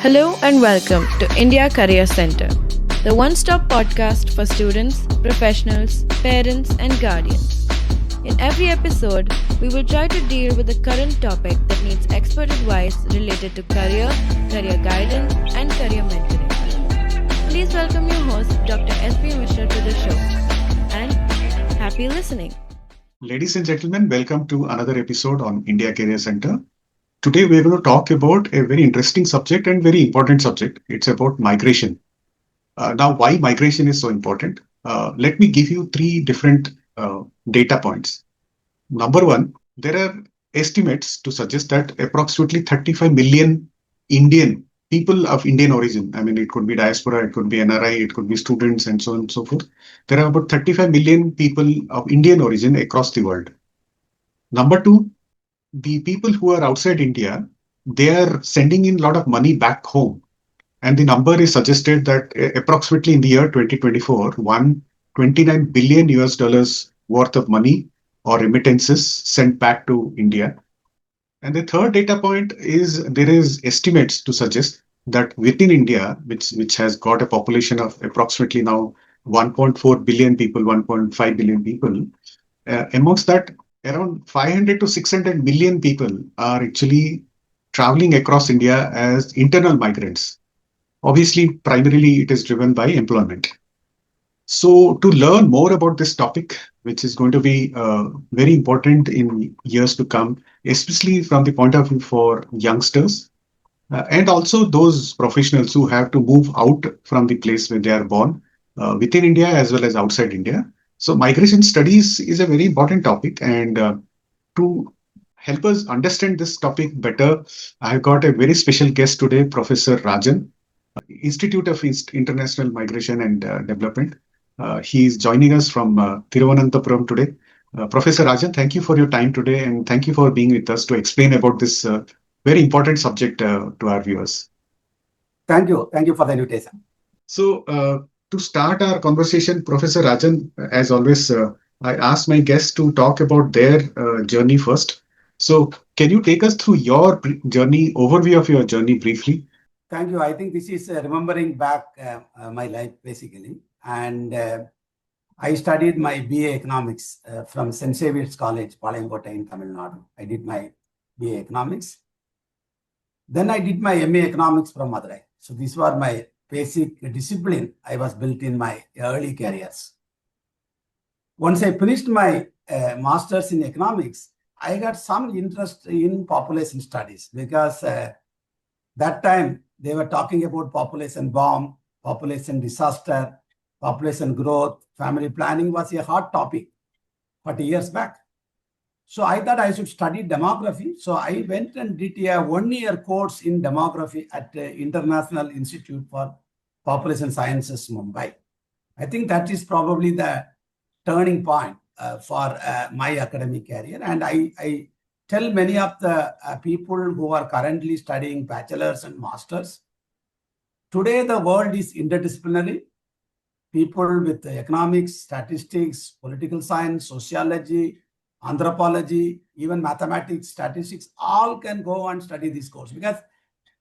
Hello and welcome to India Career Center, the one-stop podcast for students, professionals, parents and guardians. In every episode, we will try to deal with a current topic that needs expert advice related to career guidance and career mentoring. Please welcome your host, Dr. S.P. Mishra to the show and happy listening. Ladies and gentlemen, welcome to another episode on India Career Center. Today, we're going to talk about a very interesting subject and very important subject. It's about migration. Now, why migration is so important? Let me give you three different data points. Number one, there are estimates to suggest that approximately 35 million Indian people of Indian origin, I mean, it could be diaspora, it could be NRI, it could be students, and so on and so forth. There are about 35 million people of Indian origin across the world. Number two, the people who are outside India, they are sending in a lot of money back home. And the number is suggested that approximately in the year 2024, 129 billion US dollars worth of money or remittances sent back to India. And the third data point is there is estimates to suggest that within India, which has got a population of approximately now 1.4 billion people, 1.5 billion people, amongst that, around 500 to 600 million people are actually traveling across India as internal migrants. Obviously, primarily it is driven by employment. So to learn more about this topic, which is going to be very important in years to come, especially from the point of view for youngsters, and also those professionals who have to move out from the place where they are born, within India as well as outside India. So migration studies is a very important topic, and to help us understand this topic better, I've got a very special guest today, Professor Rajan, Institute of International Migration and Development. He is joining us from Thiruvananthapuram today. Professor Rajan, thank you for your time today, and thank you for being with us to explain about this very important subject to our viewers. Thank you. Thank you for the invitation. So, to start our conversation, Professor Rajan, as always, I ask my guests to talk about their journey first. So, can you take us through your journey, overview of your journey briefly? Thank you. I think this is remembering back my life, basically. And I studied my BA Economics from St. Xavier's College, Palayamkota in Tamil Nadu. I did my BA Economics. Then I did my MA Economics from Madurai. So these were my basic discipline I was built in my early careers. Once I finished my master's in economics, I got some interest in population studies because that time they were talking about population bomb, population disaster, population growth, family planning was a hot topic 40 years back. So I thought I should study demography. So I went and did a one-year course in demography at the International Institute for Population Sciences, Mumbai. I think that is probably the turning point for my academic career. And I tell many of the people who are currently studying bachelor's and master's, today the world is interdisciplinary. People with economics, statistics, political science, sociology, anthropology, even mathematics, statistics, all can go and study this course because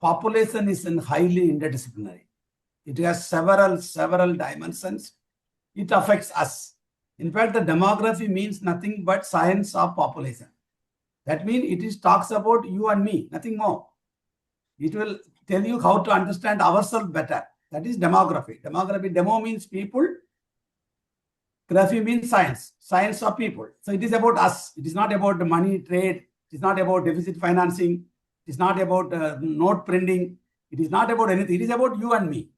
population is highly interdisciplinary. It has several dimensions. It affects us. In fact, the demography means nothing but science of population. That means it talks about you and me, nothing more. It will tell you how to understand ourselves better. That is demography. Demography, demo means people. Graphy means science of people. So it is about us. It is not about the money trade. It is not about deficit financing. It is not about note printing. It is not about anything. It is about you and me.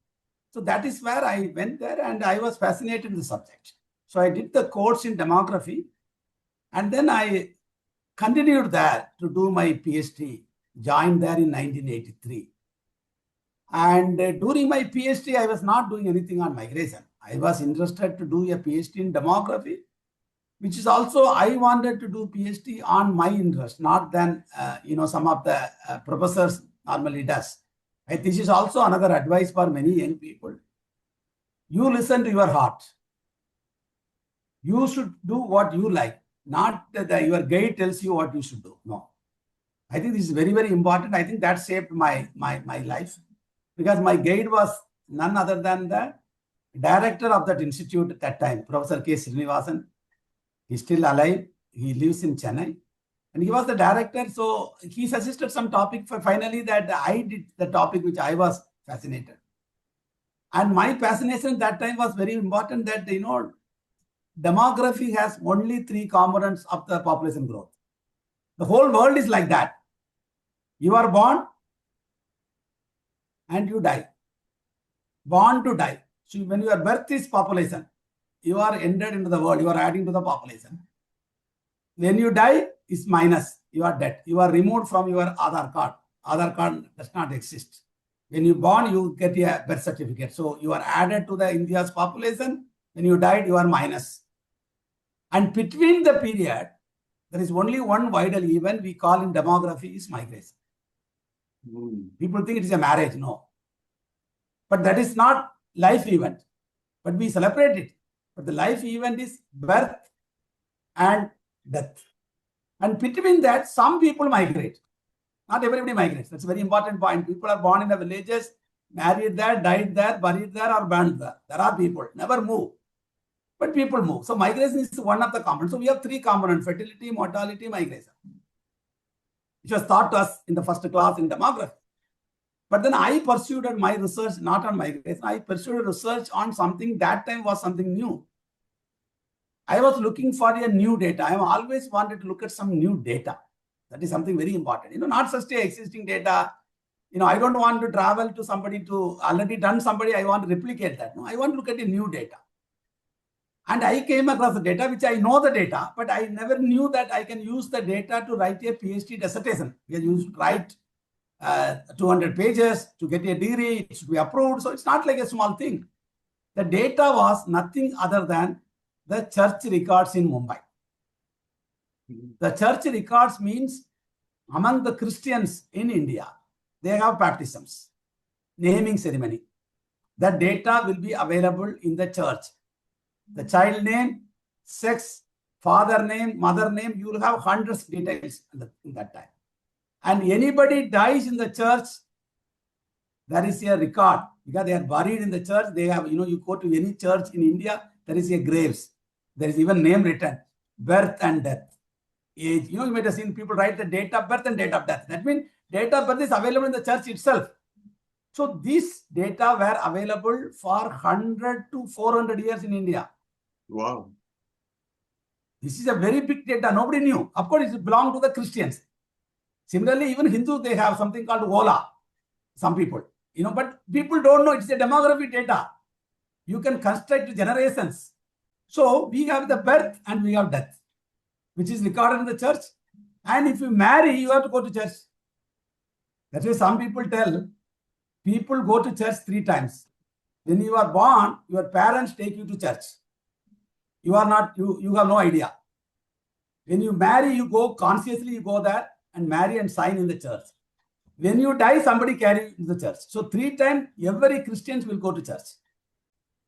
So that is where I went there and I was fascinated with the subject. So I did the course in demography and then I continued there to do my PhD, joined there in 1983. And during my PhD, I was not doing anything on migration. I was interested to do a PhD in demography, which is also, I wanted to do PhD on my interest, not than, some of the professors normally does. This is also another advice for many young people. You listen to your heart. You should do what you like, not that your guide tells you what you should do. No. I think this is very, very important. I think that shaped my life. because my guide was none other than the director of that institute at that time, Professor K. Srinivasan. He's still alive. He lives in Chennai. And he was the director. So he suggested some topic for finally that I did the topic which I was fascinated. And my fascination that time was very important that, demography has only 3 components of the population growth. The whole world is like that. You are born and you die. Born to die. So when your birth is population, you are entered into the world, you are adding to the population. When you die, is minus, you are dead. You are removed from your Aadhaar card. Aadhaar card does not exist. When you born, you get a birth certificate. So you are added to the India's population. When you died, you are minus. And between the period, there is only one vital event we call in demography is migration. People think it is a marriage. No. But that is not life event. But we celebrate it. But the life event is birth and death. And between that, some people migrate. Not everybody migrates. That's a very important point. People are born in the villages, married there, died there, buried there, or burned there. There are people, never move. But people move. So migration is one of the components. So we have 3 components: fertility, mortality, migration, which was taught to us in the first class in demography. But then I pursued my research not on migration. I pursued research on something that time was something new. I was looking for a new data. I always wanted to look at some new data. That is something very important. Not just a existing data. I don't want to travel to somebody to already done somebody. I want to replicate that. No, I want to look at a new data. And I came across the data, which I know the data, but I never knew that I can use the data to write a PhD dissertation. We used to write 200 pages to get a degree. It should be approved. So it's not like a small thing. The data was nothing other than the church records in Mumbai. The church records means among the Christians in India, they have baptisms, naming ceremony. The data will be available in the church. The child name, sex, father name, mother name, you will have hundreds of details in that time. And anybody dies in the church, there is a record because they are buried in the church. They have, you go to any church in India, there is a graves. There is even name written, birth and death, age. You might have seen people write the date of birth and date of death. That means date of birth is available in the church itself. So these data were available for 100 to 400 years in India. Wow. This is a very big data. Nobody knew. Of course, it belonged to the Christians. Similarly, even Hindus, they have something called Ola. Some people, but people don't know. It's a demography data. You can construct generations. So we have the birth and we have death, which is recorded in the church. And if you marry, you have to go to church. That's why some people tell people go to church 3 times. When you are born, your parents take you to church. You are not, you have no idea. When you marry, you go consciously, you go there and marry and sign in the church. When you die, somebody carry you to the church. So 3 times, every Christian will go to church.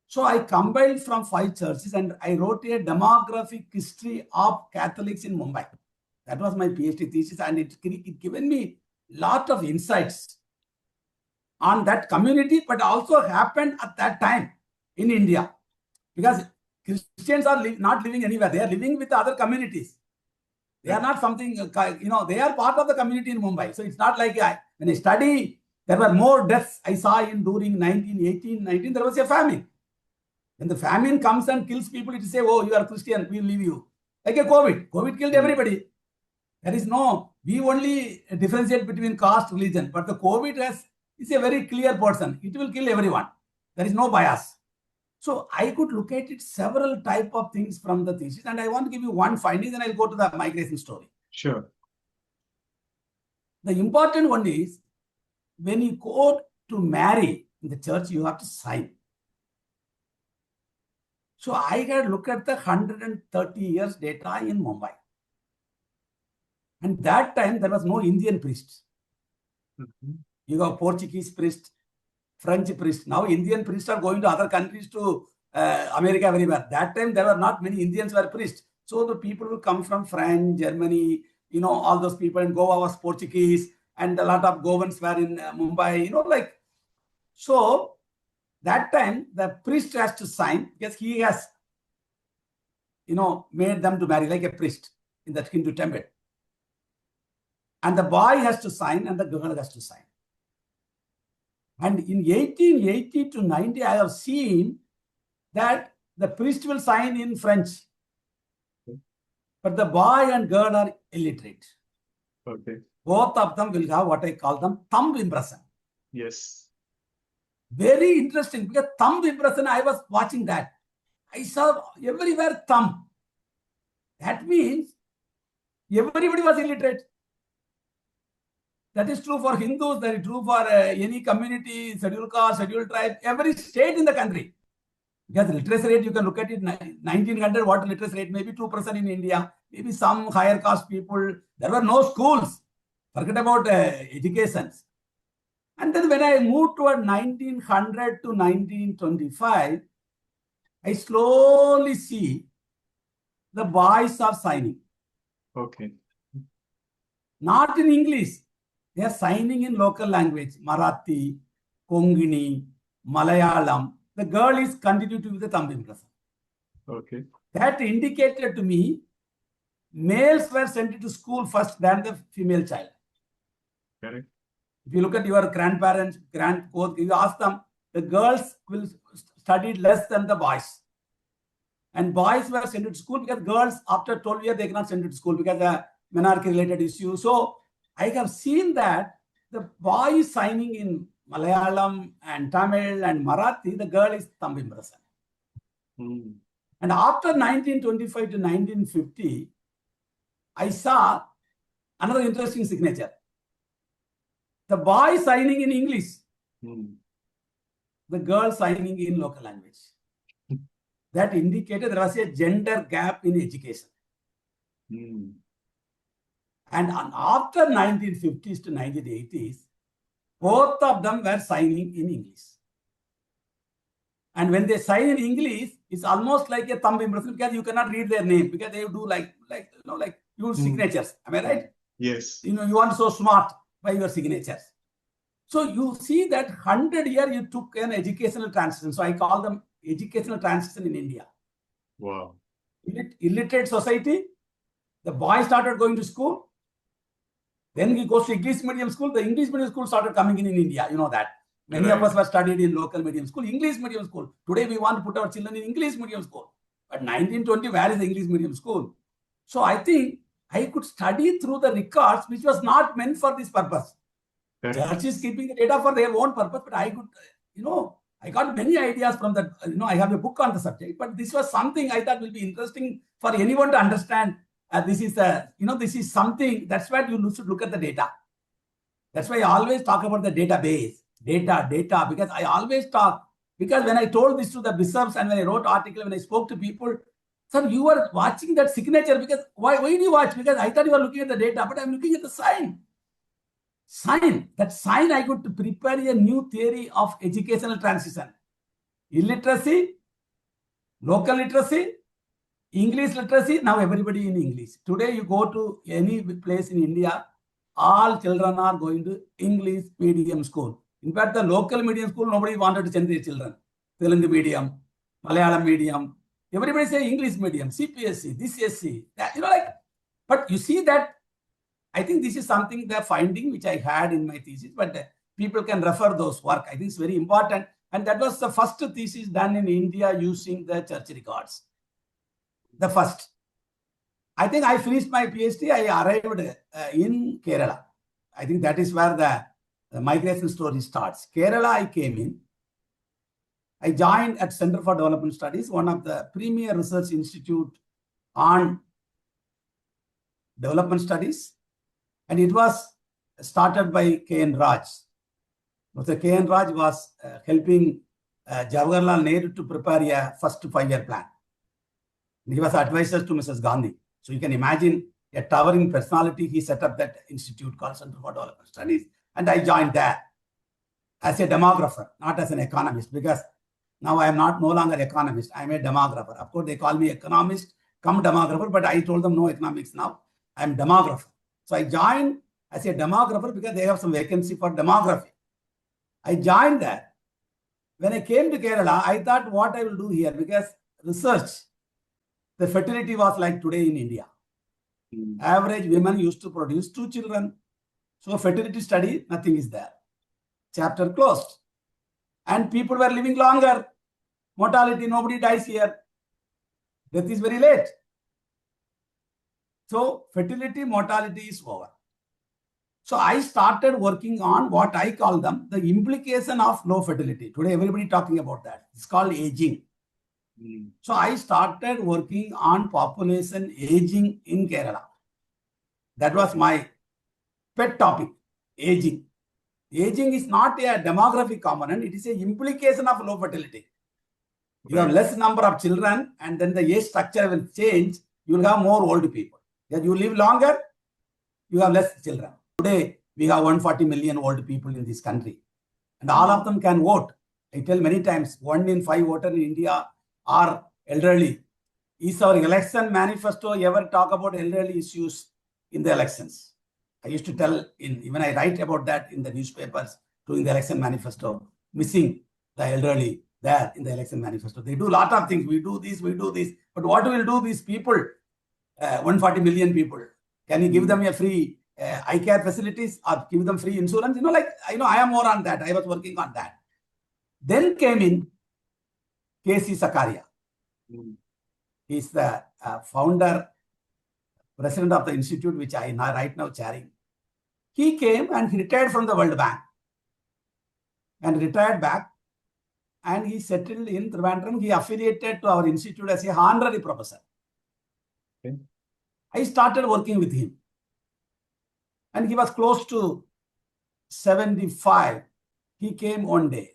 So I combined from 5 churches and I wrote a demographic history of Catholics in Mumbai. That was my PhD thesis, and it given me a lot of insights on that community, but also happened at that time in India. Because Christians are not living anywhere. They are living with other communities. They are not something, they are part of the community in Mumbai. So it's not like when I study, there were more deaths I saw during 1918, 19, there was a famine. When the famine comes and kills people, it say, oh, you are Christian, we'll leave you. Like a COVID. COVID killed everybody. There is we only differentiate between caste, religion. But the COVID is a very clear person. It will kill everyone. There is no bias. So I could look at it several type of things from the thesis. And I want to give you one finding, then I'll go to the migration story. Sure. The important one is when you go to marry in the church, you have to sign. So I had looked at the 130 years data in Mumbai. And that time, there was no Indian priest. You have Portuguese priest, French priest. Now Indian priests are going to other countries, to America very well. That time, there were not many Indians were priests. So the people will come from France, Germany, all those people, and Goa was Portuguese, and a lot of Goans were in Mumbai, So that time the priest has to sign because he has, made them to marry like a priest in that Hindu temple. And the boy has to sign and the girl has to sign. And in 1880 to 90, I have seen that the priest will sign in French, but the boy and girl are illiterate. Okay. Both of them will have what I call them thumb impression. Yes. Very interesting because thumb impression, I was watching that. I saw everywhere thumb. That means everybody was illiterate. That is true for Hindus, that is true for any community, scheduled caste, scheduled tribe, every state in the country. Because the literacy rate, you can look at it, 1900, what literacy rate? Maybe 2% in India, maybe some higher caste people. There were no schools. Forget about educations. And then when I moved toward 1900 to 1925, I slowly see the boys are signing. Okay. Not in English. They are signing in local language, Marathi, Kongini, Malayalam. The girl is continuing to be the thumb impression. Okay. That indicated to me, males were sent to school first than the female child. Correct. If you look at your grandparents, you ask them, the girls will study less than the boys. And boys were sent to school because girls, after 12 years, they cannot send to school because of monarchy-related issues. So I have seen that the boy is signing in Malayalam and Tamil and Marathi, the girl is thumb impression. Mm. And after 1925 to 1950, I saw another interesting signature. The boy signing in English, the girl signing in local language. That indicated there was a gender gap in education. Mm. And after 1950s to 1980s, both of them were signing in English. And when they sign in English, it's almost like a thumb impression because you cannot read their name because they do like use signatures. Am I right? Yes. You want so smart by your signatures. So you see that 100 years you took an educational transition. So I call them educational transition in India. Wow. Illiterate society, the boy started going to school. Then he goes to English medium school. The English medium school started coming in India. You know that. Many of us were studied in local medium school, English medium school. Today we want to put our children in English medium school. But 1920, where is the English medium school? So I think I could study through the records, which was not meant for this purpose. Church is keeping the data for their own purpose, but I could, I got many ideas from that. I have a book on the subject, but this was something I thought will be interesting for anyone to understand. This is something, that's why you should look at the data. That's why I always talk about the database. Data, because I always talk, because when I told this to the bishops and when I wrote article, when I spoke to people, sir, you were watching that signature because why did you watch? Because I thought you were looking at the data, but I'm looking at the sign. That sign I could prepare a new theory of educational transition. Illiteracy, local literacy, English literacy, now everybody in English. Today you go to any place in India, all children are going to English medium school. In fact, the local medium school, nobody wanted to send their children. Telugu medium, Malayalam medium. Everybody say English medium, CPSC, this SC. That, but you see that, I think this is something, the finding which I had in my thesis, but people can refer those work. I think it's very important. And that was the first thesis done in India using the church records. The first. I think I finished my PhD. I arrived in Kerala. I think that is where the migration story starts. Kerala, I came in. I joined at Center for Development Studies, one of the premier research institute on development studies. And it was started by K.N. Raj. Mr. K.N. Raj was helping Jawaharlal Nehru to prepare a first 5-year plan. And he was advisor to Mrs. Gandhi. So you can imagine a towering personality. He set up that institute called Center for Development Studies. And I joined there as a demographer, not as an economist, because now I am no longer economist. I am a demographer. Of course, they call me economist, come demographer, but I told them no economics now. I am demographer. So I joined as a demographer because they have some vacancy for demography. I joined there. when I came to Kerala, I thought what I will do here, because research, the fertility was like today in India. Average women used to produce 2 children. So fertility study, nothing is there. Chapter closed. And people were living longer. Mortality, nobody dies here. Death is very late. So fertility, mortality is over. So I started working on what I call them the implication of low fertility. Today, everybody talking about that. It's called aging. So I started working on population aging in Kerala. That was my pet topic, aging. Aging is not a demographic component. It is an implication of low fertility. You have less number of children and then the age structure will change. You will have more old people. As you live longer, you have less children. Today, we have 140 million old people in this country. And all of them can vote. I tell many times, 1 in 5 voters in India are elderly. Is our election manifesto ever talk about elderly issues in the elections? I used to tell, even I write about that in the newspapers during the election manifesto, missing the elderly there in the election manifesto. They do a lot of things. We do this. But what will do these people, 140 million people? Can you give them a free eye care facilities or give them free insurance? I am more on that. I was working on that. Then came in K.C. Sakaria. He's the founder, president of the institute, which I am right now chairing. He came and he retired from the World Bank and retired back, and he settled in Trivandrum. He affiliated to our institute as a honorary professor. Okay. I started working with him, and he was close to 75. He came one day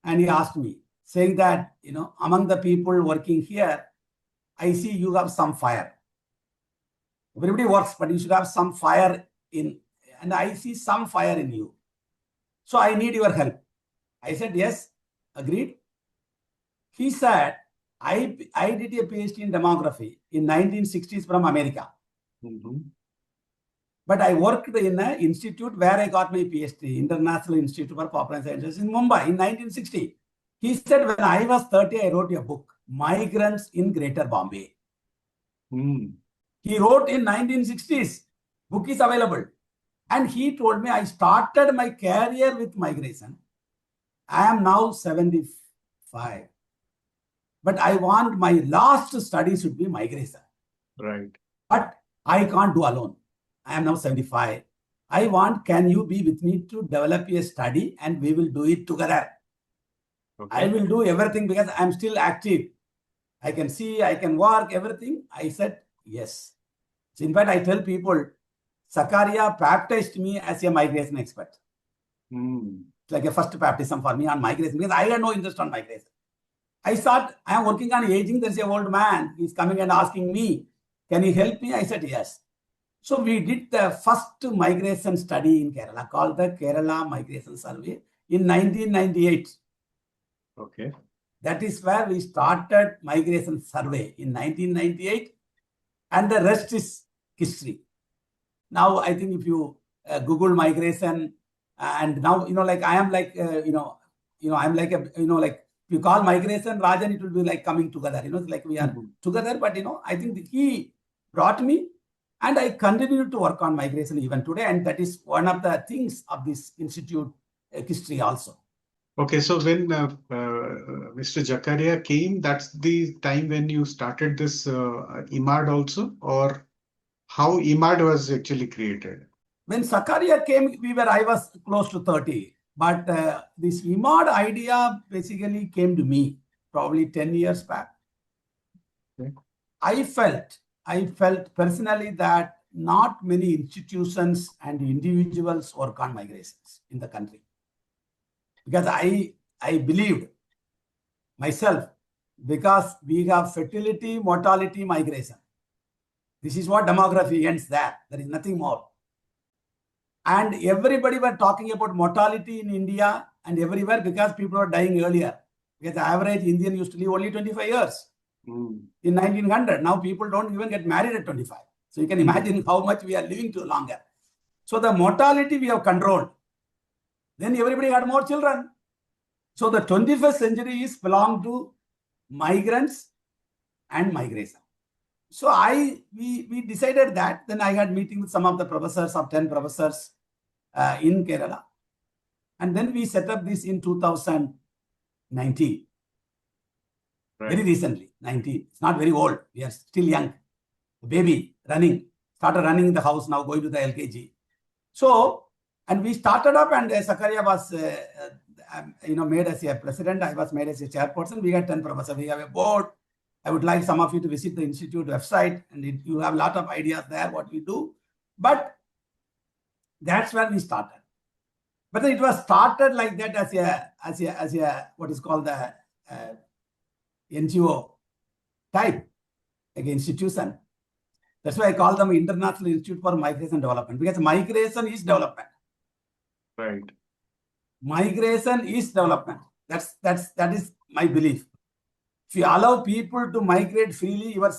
and he asked me, saying that, among the people working here, I see you have some fire. Everybody works, but you should have some fire in, and I see some fire in you. So I need your help. I said, yes, agreed. He said, I did a PhD in demography in 1960s from America. But I worked in an institute where I got my PhD, International Institute for Population Sciences in Mumbai in 1960. He said, when I was 30, I wrote a book, Migrants in Greater Bombay. He wrote in 1960s. Book is available. And he told me, I started my career with migration. I am now 75. But I want my last study should be migration. Right. But I can't do alone. I am now 75. I want, can you be with me to develop a study and we will do it together? Okay. I will do everything because I am still active. I can see, I can work, everything. I said, yes. So in fact, I tell people, Sakaria baptized me as a migration expert. It's like a first baptism for me on migration because I had no interest on migration. I thought, I am working on aging. There's an old man. He's coming and asking me, can you help me? I said, yes. So we did the first migration study in Kerala called the Kerala Migration Survey in 1998. Okay. That is where we started migration survey in 1998. And the rest is history. Now, I think if you Google migration and now, I am like, I'm like, like if you call migration, Rajan, it will be like coming together, it's like we are together. But, I think he brought me and I continue to work on migration even today. And that is one of the things of this institute history also. Okay, so when Mr. Jakaria came, that's the time when you started this IIMAD also, or how IIMAD was actually created? When Sakaria came, I was close to 30. But this IIMAD idea basically came to me probably 10 years back. Okay. I felt personally that not many institutions and individuals work on migrations in the country. Because I believed myself, because we have fertility, mortality, migration. This is what demography ends there. There is nothing more. And everybody were talking about mortality in India and everywhere because people are dying earlier. Because the average Indian used to live only 25 years in 1900. Now people don't even get married at 25. So you can imagine how much we are living too longer. So the mortality we have controlled. Then everybody had more children. So the 21st century is belong to migrants and migration. So we decided that. Then I had meeting with some of the professors of 10 professors in Kerala. And then we set up this in 2019. Right. Very recently, 19. It's not very old. We are still young. Baby running. Started running in the house, now going to the LKG. So, and we started up, and Sakaria was made as a president. I was made as a chairperson. We had 10 professors. We have a board. I would like some of you to visit the institute website, and you have a lot of ideas there what we do. But that's where we started. But it was started like that as a what is called the NGO type, like institution. That's why I call them International Institute for Migration Development, because migration is development. Right. Migration is development. That is my belief. If you allow people to migrate freely, your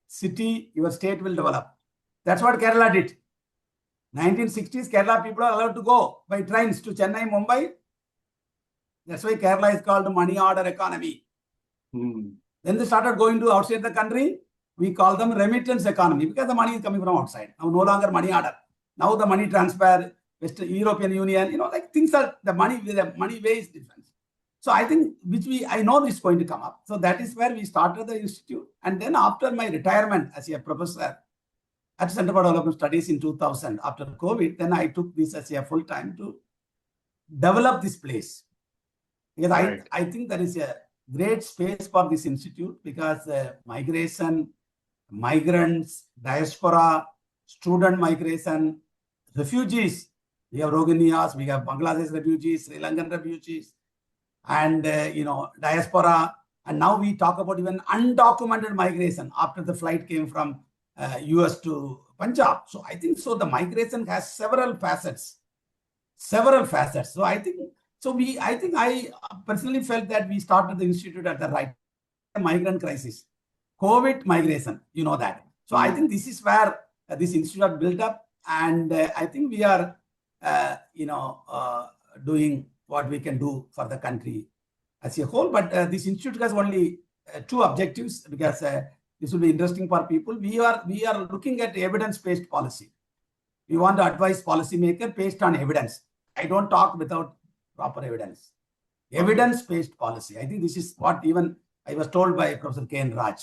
city, your state will develop. That's what Kerala did. 1960s, Kerala people are allowed to go by trains to Chennai, Mumbai. That's why Kerala is called money order economy. Then they started going to outside the country. We call them remittance economy, because the money is coming from outside. Now no longer money order. Now the money transfer, Western European Union, like things are, the money way is different. So I think, I know this is going to come up. So that is where we started the institute. And then after my retirement as a professor at Center for Development Studies in 2000, after COVID, then I took this as a full time to develop this place. Because Right. I think there is a great space for this institute, because migration, migrants, diaspora, student migration, refugees. We have Rohingyas, we have Bangladesh refugees, Sri Lankan refugees, and diaspora. And now we talk about even undocumented migration after the flight came from US to Punjab. So I think the migration has several facets. So I personally felt that we started the institute at the right migrant crisis, COVID migration, that. So I think this is where this institute built up, and I think we are, doing what we can do for the country as a whole. But this institute has only two objectives, because this will be interesting for people. We are looking at evidence-based policy. We want to advise policymaker based on evidence. I don't talk without proper evidence. Evidence-based policy. I think this is what even I was told by Professor K. N. Raj.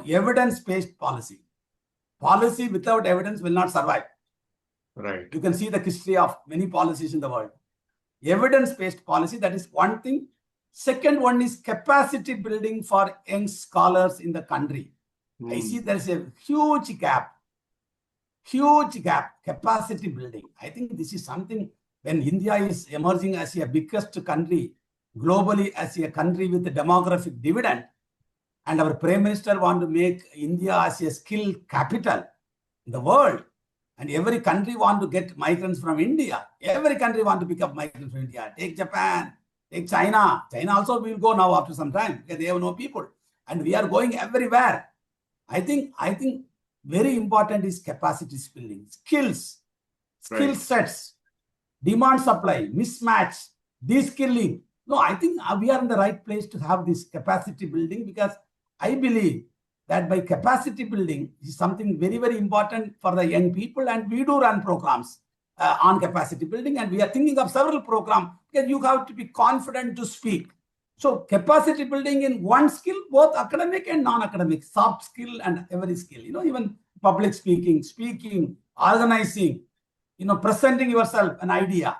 Evidence-based policy. Policy without evidence will not survive. Right. You can see the history of many policies in the world. Evidence-based policy, that is one thing. Second one is capacity building for young scholars in the country. I see there is a huge gap. Capacity building. I think this is something, when India is emerging as a biggest country globally, as a country with a demographic dividend, and our Prime Minister want to make India as a skill capital in the world, and every country want to get migrants from India. Every country want to pick up migrants from India. Take Japan, take China. China also will go now after some time, because they have no people. And we are going everywhere. I think very important is capacity building, skills, skill Right. sets, demand supply, mismatch, de-skilling. No, I think we are in the right place to have this capacity building, because I believe that by capacity building is something very, very important for the young people. And we do run programs on capacity building, and we are thinking of several programs, because you have to be confident to speak. So capacity building in one skill, both academic and non-academic, soft skill and every skill, even public speaking, organizing, presenting yourself an idea.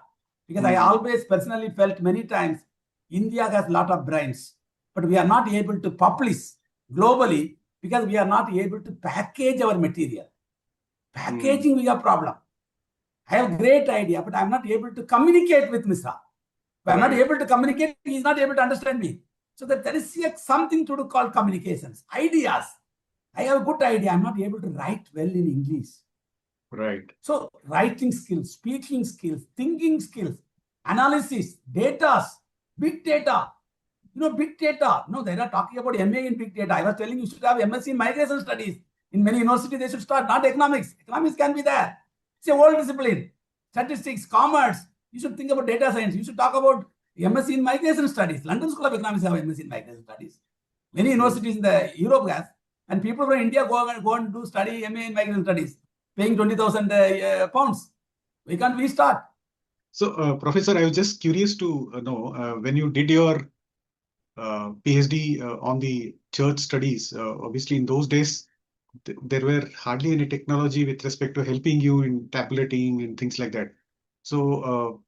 Because I always personally felt many times India has a lot of brains, but we are not able to publish globally, because we are not able to package our material. Packaging, we have problem. I have great idea, but I'm not able to communicate with Misra. If I'm not able to communicate, he's not able to understand me. So that there is something to do called communications, ideas. I have a good idea. I'm not able to write well in English. Right. So writing skills, speaking skills, thinking skills, analysis, data, big data. Big data. No, they are talking about MA in big data. I was telling you should have MSc in migration studies. In many universities, they should start, not economics. Economics can be there. It's a whole discipline. Statistics, commerce. You should think about data science. You should talk about MSc in Migration Studies. London School of Economics have MSc in Migration Studies. Many universities in the Europe has, and people from India go and do study MA in Migration Studies, paying 20,000 pounds. Why can't we start? So, Professor, I was just curious to know when you did your PhD on the church studies. Obviously, in those days, there were hardly any technology with respect to helping you in tabulating and things like that. So,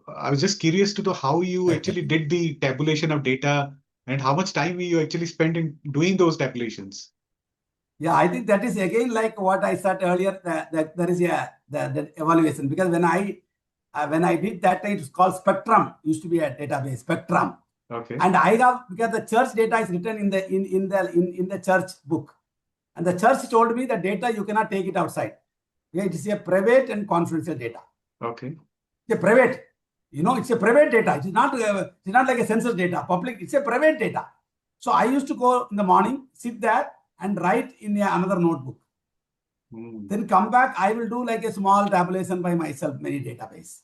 I was just curious to know how you actually did the tabulation of data and how much time you actually spent in doing those tabulations. Yeah, I think that is again like what I said earlier, that there is the evaluation, because when I did that, it was called Spectrum, used to be a database, Spectrum. Okay. And I have, because the church data is written in the church book, and the church told me the data you cannot take it outside. It is a private and confidential data. Okay. It's a private, it's a private data. It's not like a census data, public. It's a private data. So I used to go in the morning, sit there and write in another notebook. Then come back, I will do like a small tabulation by myself, many database.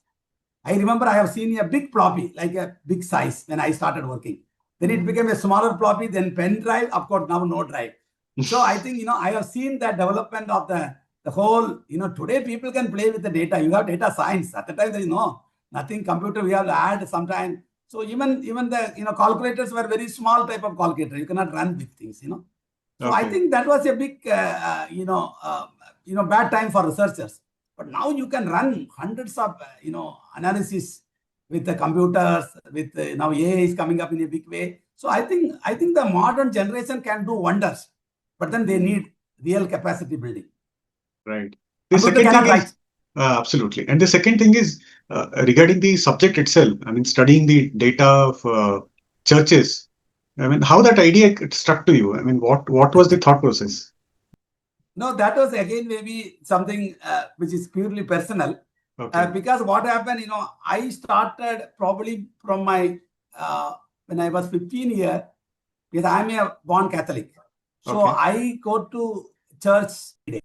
I remember I have seen a big floppy, like a big size when I started working. Then it became a smaller floppy, then pen drive, of course, now no drive. So I think, I have seen the development of the whole, today people can play with the data. You have data science. At the time, there is nothing computer, we have to add sometime. So even the, calculators were very small type of calculator. You cannot run big things, So Okay. I think that was a big, bad time for researchers. But now you can run hundreds of, analysis with the computers, with now AI is coming up in a big way. So I think the modern generation can do wonders, but then they need real capacity building. Right. The Computer second cannot thing is, write. absolutely. And the second thing is regarding the subject itself. I mean, studying the data of churches. I mean, how that idea struck to you? I mean, what was the thought process? No, that was again maybe something which is purely personal. Okay. Because what happened, I started probably from my, when I was 15 years, because I'm a born Catholic. So Okay. I go to church.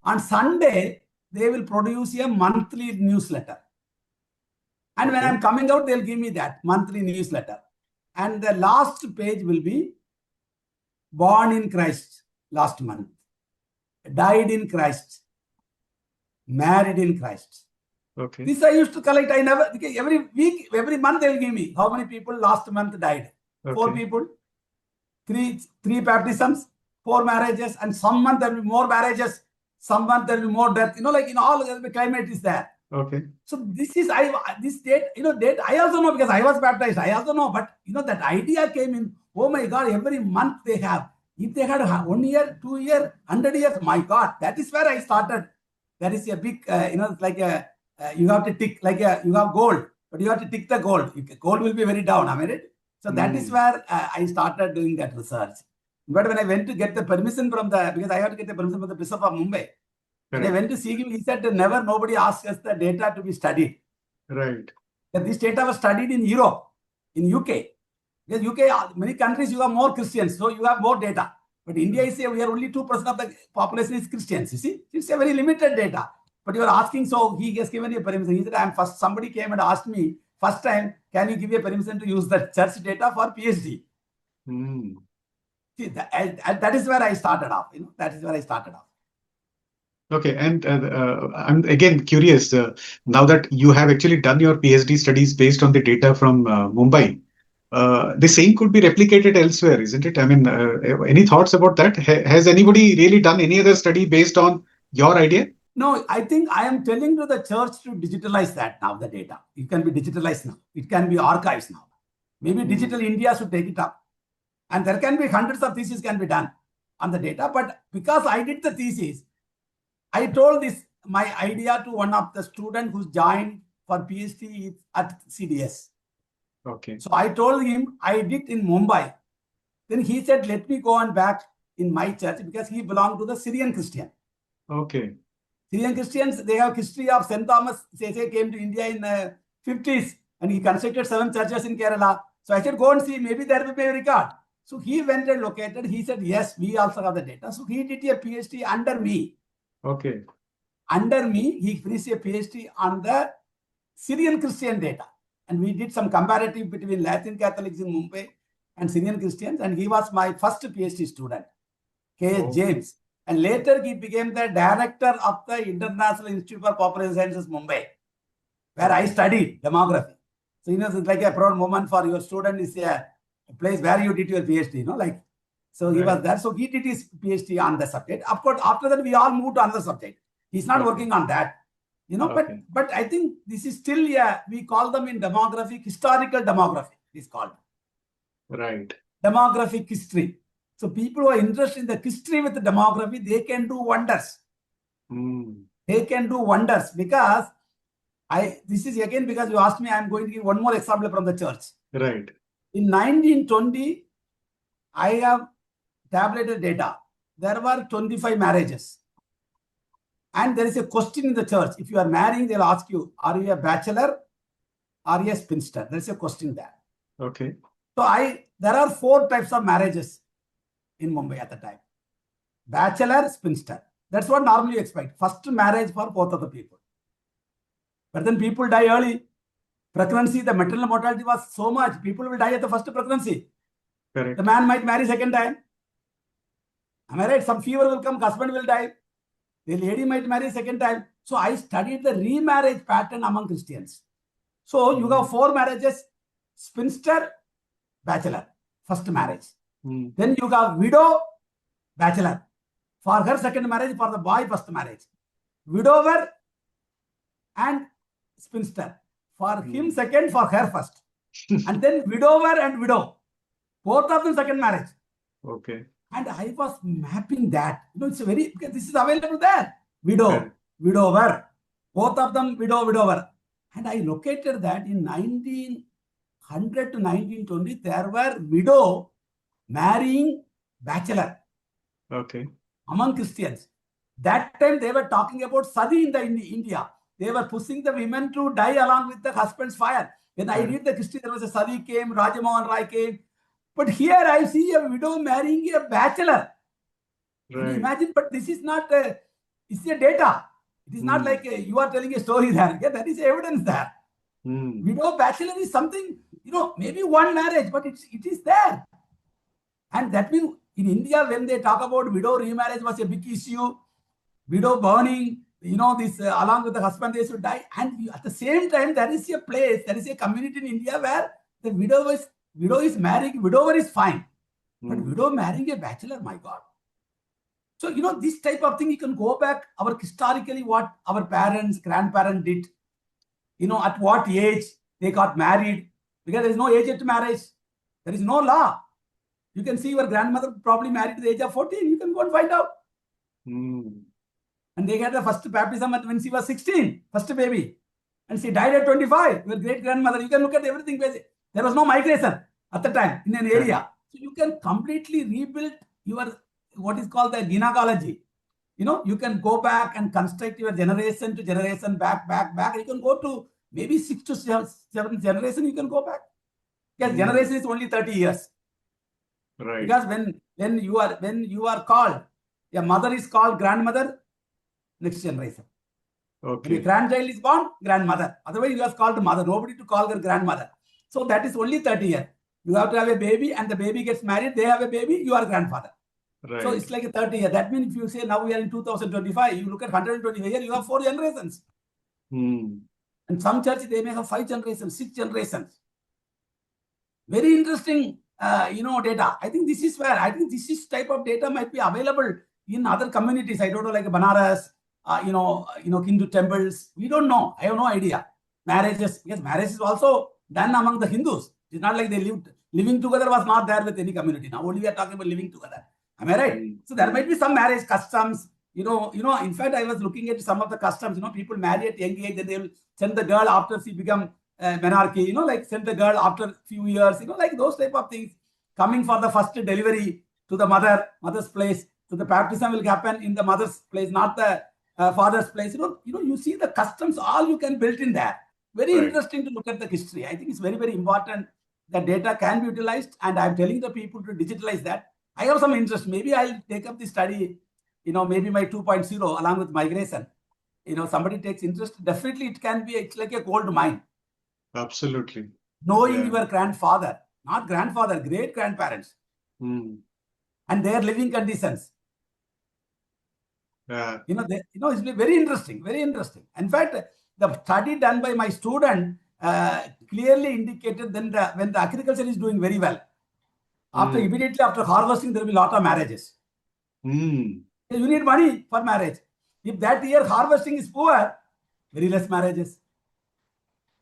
On Sunday, they will produce a monthly newsletter. And when Okay. I'm coming out, they'll give me that monthly newsletter. And the last page will be born in Christ last month, died in Christ, married in Christ. Okay. This I used to collect. I never, every week, every month they will give me how many people last month died. Okay. 4 people, three baptisms, 4 marriages, and some month there will be more marriages, some month there will be more death. Like in all the climate is there. Okay. So this date, date I also know because I was baptized. I also know, but that idea came in. Oh my God! Every month they have. If they had 1 year, 2 year, 100 years, my God, that is where I started. That is a big, it's like a. You have to tick you have gold, but you have to tick the gold. Gold will be very down, am I right? So that is where I started doing that research. But when I went to get the permission because I had to get the permission from the Bishop of Mumbai. When I went to see him, he said, nobody asked us the data to be studied. Right. That this data was studied in Europe, in UK. Because UK, many countries, you have more Christians, so you have more data. But India is we are only 2% of the population is Christians. You see, it's a very limited data. But you are asking, so he has given you permission. He said, somebody came and asked me, first time, can you give me a permission to use the church data for PhD? See, that is where I started off. That is where I started off. Okay, and I'm again curious, now that you have actually done your PhD studies based on the data from Mumbai, the same could be replicated elsewhere, isn't it? I mean, any thoughts about that? Has anybody really done any other study based on your idea? No, I think I am telling to the church to digitalize that now, the data. It can be digitalized now. It can be archives now. Maybe Digital India should take it up. And there can be hundreds of theses can be done on the data. But because I did the thesis, I told my idea to one of the students who's joined for PhD at CDS. Okay. So I told him I did in Mumbai. Then he said, let me go on back in my church because he belonged to the Syrian Christian. Okay. Syrian Christians, they have history of St. Thomas. They came to India in the 50s and he constructed 7 churches in Kerala. So I said, go and see, maybe there will be a record. So he went and located. He said, yes, we also have the data. So he did a PhD under me. Okay. Under me, he finished a PhD on the Syrian Christian data. and we did some comparative between Latin Catholics in Mumbai and Syrian Christians, and he was my first PhD student, K.H. James. And later he became the director of the International Institute for Population Sciences, Mumbai, where I studied demography. So, it's like a proud moment for your student is a place where you did your PhD, So he was there. So he did his PhD on the subject. Of course, after that, we all moved to another subject. He's not working on that, but I think this is still, we call them in demography, historical demography, it is called. Right. Demographic history. So people who are interested in the history with the demography, they can do wonders. They can do wonders because this is again because you asked me, I'm going to give one more example from the church. Right. In 1920, I have tabulated data. There were 25 marriages. And there is a question in the church. If you are marrying, they'll ask you, are you a bachelor? Are you a spinster? There's a question there. Okay. So there are 4 types of marriages in Mumbai at the time. Bachelor, spinster. That's what normally you expect. First marriage for both of the people. But then people die early. Pregnancy, the maternal mortality was so much. People will die at the first pregnancy. Correct. The man might marry second time. Am I right? Some fever will come, husband will die. The lady might marry second time. So I studied the remarriage pattern among Christians. So you have 4 marriages, spinster, bachelor, first marriage. Then you have widow, bachelor. For her second marriage, for the boy, first marriage. Widower and spinster. For him second, for her first. And then widower and widow. Both of them second marriage. Okay. And I was mapping that. It's because this is available there. Widow, widower. Both of them widow, widower. And I located that in 1900 to 1920, there were widow marrying bachelor. Okay. Among Christians. That time they were talking about sati in India. They were pushing the women to die along with the husband's fire. When I read the history, there was a sati came, Rajamohan Rai came. But here I see a widow marrying a bachelor. Can you imagine? But this is not, it's a data. It is not like you are telling a story there. Yeah, there is evidence there. Widow bachelor is something, maybe one marriage, but it is there. And that means in India, when they talk about widow remarriage was a big issue, widow burning, this along with the husband, they should die. And at the same time, there is a place, there is a community in India where the widow is marrying, widower is fine. But widow marrying a bachelor, my God. So, this type of thing, you can go back historically what our parents, grandparents did. At what age they got married. Because there is no age at marriage. There is no law. You can see your grandmother probably married at the age of 14. You can go and find out. And they got the first baptism when she was 16, first baby. And she died at 25. Your great grandmother, you can look at everything. There was no migration at the time in an area. So you can completely rebuild your, what is called the genealogy. You can go back and construct your generation to generation, back. You can go to maybe 6 to 7 generation, you can go back. Because generation is only 30 years. Right. Because when you are called, your mother is called grandmother, next generation. Okay. When a grandchild is born, grandmother. Otherwise, you are called mother. Nobody to call their grandmother. So that is only 30 years. You have to have a baby, and the baby gets married. They have a baby. You are grandfather. Right. So it's like a 30 years. That means if you say now we are in 2025, you look at 125 years, you have 4 generations. And some church, they may have 5 generations, 6 generations. Very interesting, data. I think this is where, this type of data might be available in other communities. I don't know, like Banaras, Hindu temples. We don't know. I have no idea. Marriages, because marriage is also done among the Hindus. It's not like they living together was not there with any community. Now only we are talking about living together. Am I right? So there might be some marriage customs. In fact, I was looking at some of the customs. People marry at young age, then they will send the girl after she become menarche. Like send the girl after few years. Like those type of things. Coming for the first delivery to the mother's place. So the baptism will happen in the mother's place, not the father's place. You see the customs, all you can build in there. Very interesting to look at the history. I think it's very, very important that data can be utilized. And I'm telling the people to digitalize that. I have some interest. Maybe I'll take up the study, maybe my 2.0 along with migration. Somebody takes interest. Definitely it can be, it's like a gold mine. Absolutely. Knowing Yeah. your grandfather, not grandfather, great grandparents, Mm. and their living conditions. Yeah. It's very interesting, very interesting. In fact, the study done by my student clearly indicated that when the agriculture is doing very well, immediately after harvesting, there will be a lot of marriages. Mm. You need money for marriage. If that year harvesting is poor, very less marriages.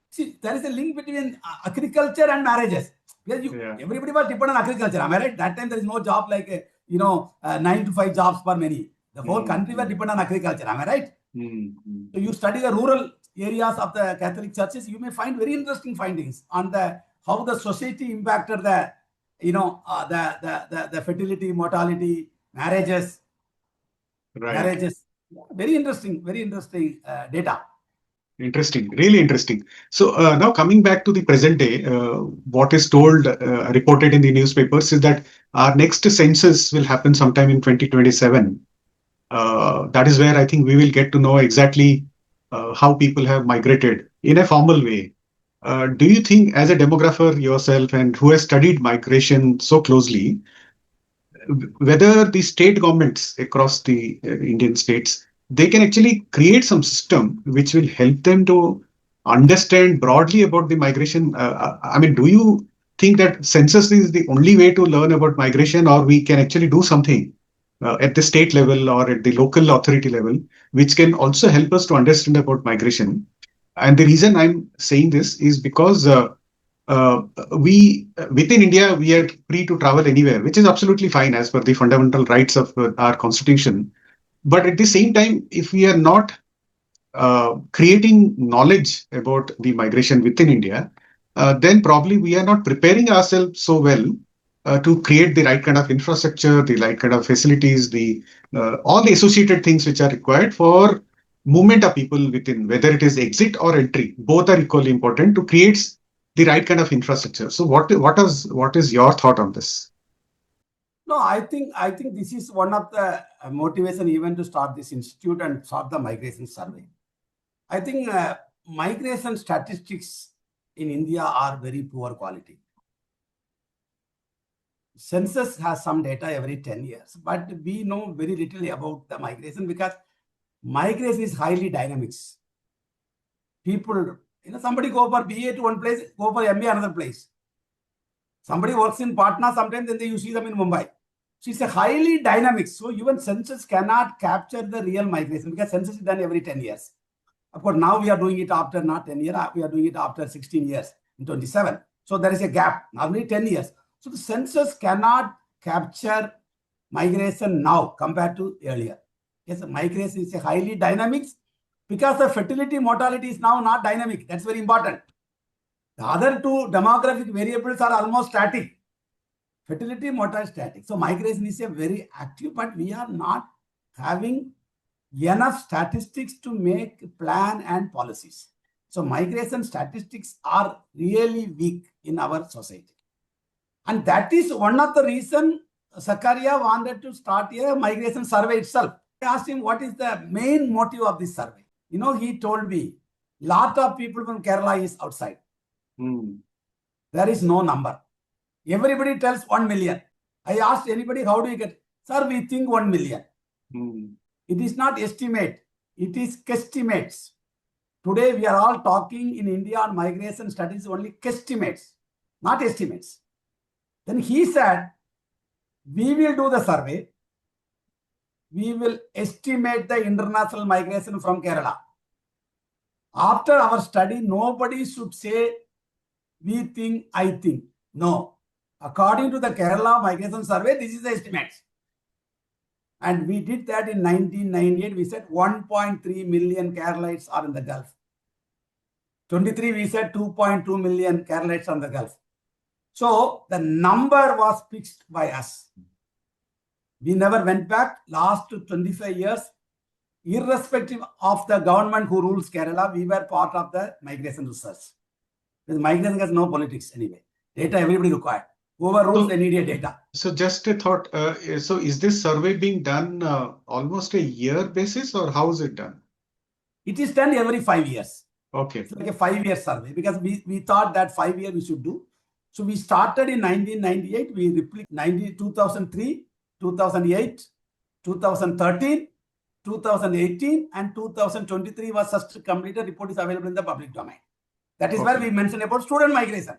See, there is a link between agriculture and marriages. Because everybody was dependent on agriculture. Am I right? That time there is no job like 9 to 5 jobs for many. The whole country was dependent on agriculture. Am I right? So you study the rural areas of the Catholic churches, you may find very interesting findings on how the society impacted the fertility, mortality, marriages. Right. Marriages. Very interesting data. Interesting, really interesting. So now coming back to the present day, what is told, reported in the newspapers is that our next census will happen sometime in 2027. That is where I think we will get to know exactly how people have migrated in a formal way. Do you think, as a demographer yourself and who has studied migration so closely, whether the state governments across the Indian states, they can actually create some system which will help them to understand broadly about the migration? I mean, do you think that census is the only way to learn about migration, or we can actually do something at the state level or at the local authority level, which can also help us to understand about migration? And the reason I'm saying this is because we within India, we are free to travel anywhere, which is absolutely fine as per the fundamental rights of our constitution. But at the same time, if we are not creating knowledge about the migration within India, then probably we are not preparing ourselves so well to create the right kind of infrastructure, the right kind of facilities, the all the associated things which are required for movement of people within, whether it is exit or entry, both are equally important to create the right kind of infrastructure. So what is your thought on this? No, I think this is one of the motivation even to start this institute and start the migration survey. I think migration statistics in India are very poor quality. Census has some data every 10 years, but we know very little about the migration because migration is highly dynamics. People, somebody go for BA to one place, go for MA another place. Somebody works in Patna, sometimes then you see them in Mumbai. So it's a highly dynamic. So even census cannot capture the real migration because census is done every 10 years. Of course, now we are doing it after not 10 years, we are doing it after 16 years in 27. So there is a gap, normally 10 years. So the census cannot capture migration now compared to earlier. Yes, migration is a highly dynamic because the fertility mortality is now not dynamic. That's very important. The other two demographic variables are almost static. Fertility, mortality, static. So migration is a very active, but we are not having enough statistics to make plan and policies. So migration statistics are really weak in our society. And that is one of the reasons Zakaria wanted to start a migration survey itself. I asked him what is the main motive of this survey. He told me lot of people from Kerala is outside. There is no number. Everybody tells 1 million. I asked anybody, how do you get? Sir, we think 1 million. It is not estimate. It is guesstimates. Today, we are all talking in India on migration studies only guesstimates, not estimates. Then he said, we will do the survey. We will estimate the international migration from Kerala. After our study, nobody should say, we think, I think. No. According to the Kerala migration survey, this is the estimate. And we did that in 1998. We said 1.3 million Keralites are in the Gulf. 23, we said 2.2 million Keralites are in the Gulf. So the number was fixed by us. We never went back. Last 25 years, irrespective of the government who rules Kerala, we were part of the migration research. Because migration has no politics anyway. Data everybody required. Whoever rules, they need a data. So just a thought. So is this survey being done almost a year basis, or how is it done? It is done every 5 years. Okay. It's like a 5-year survey because we thought that 5 year we should do. So we started in 1998. We replicated 2003, 2008, 2013, 2018, and 2023 was just completed. Report is available in the public domain. That is where we mentioned about student migration.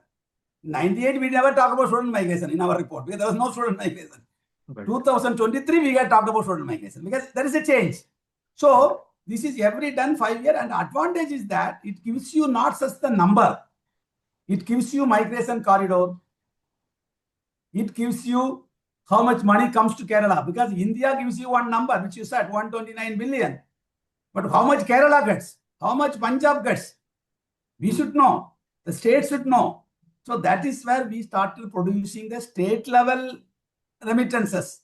98, we never talk about student migration in our report because there was no student migration. Right. 2023, we got talked about student migration because there is a change. So this is every done 5 year, and advantage is that it gives you not just the number, it gives you migration corridor, it gives you how much money comes to Kerala, because India gives you one number which you said 129 billion, but how much Kerala gets, how much Punjab gets, we should know, the state should know. So that is where we started producing the state level remittances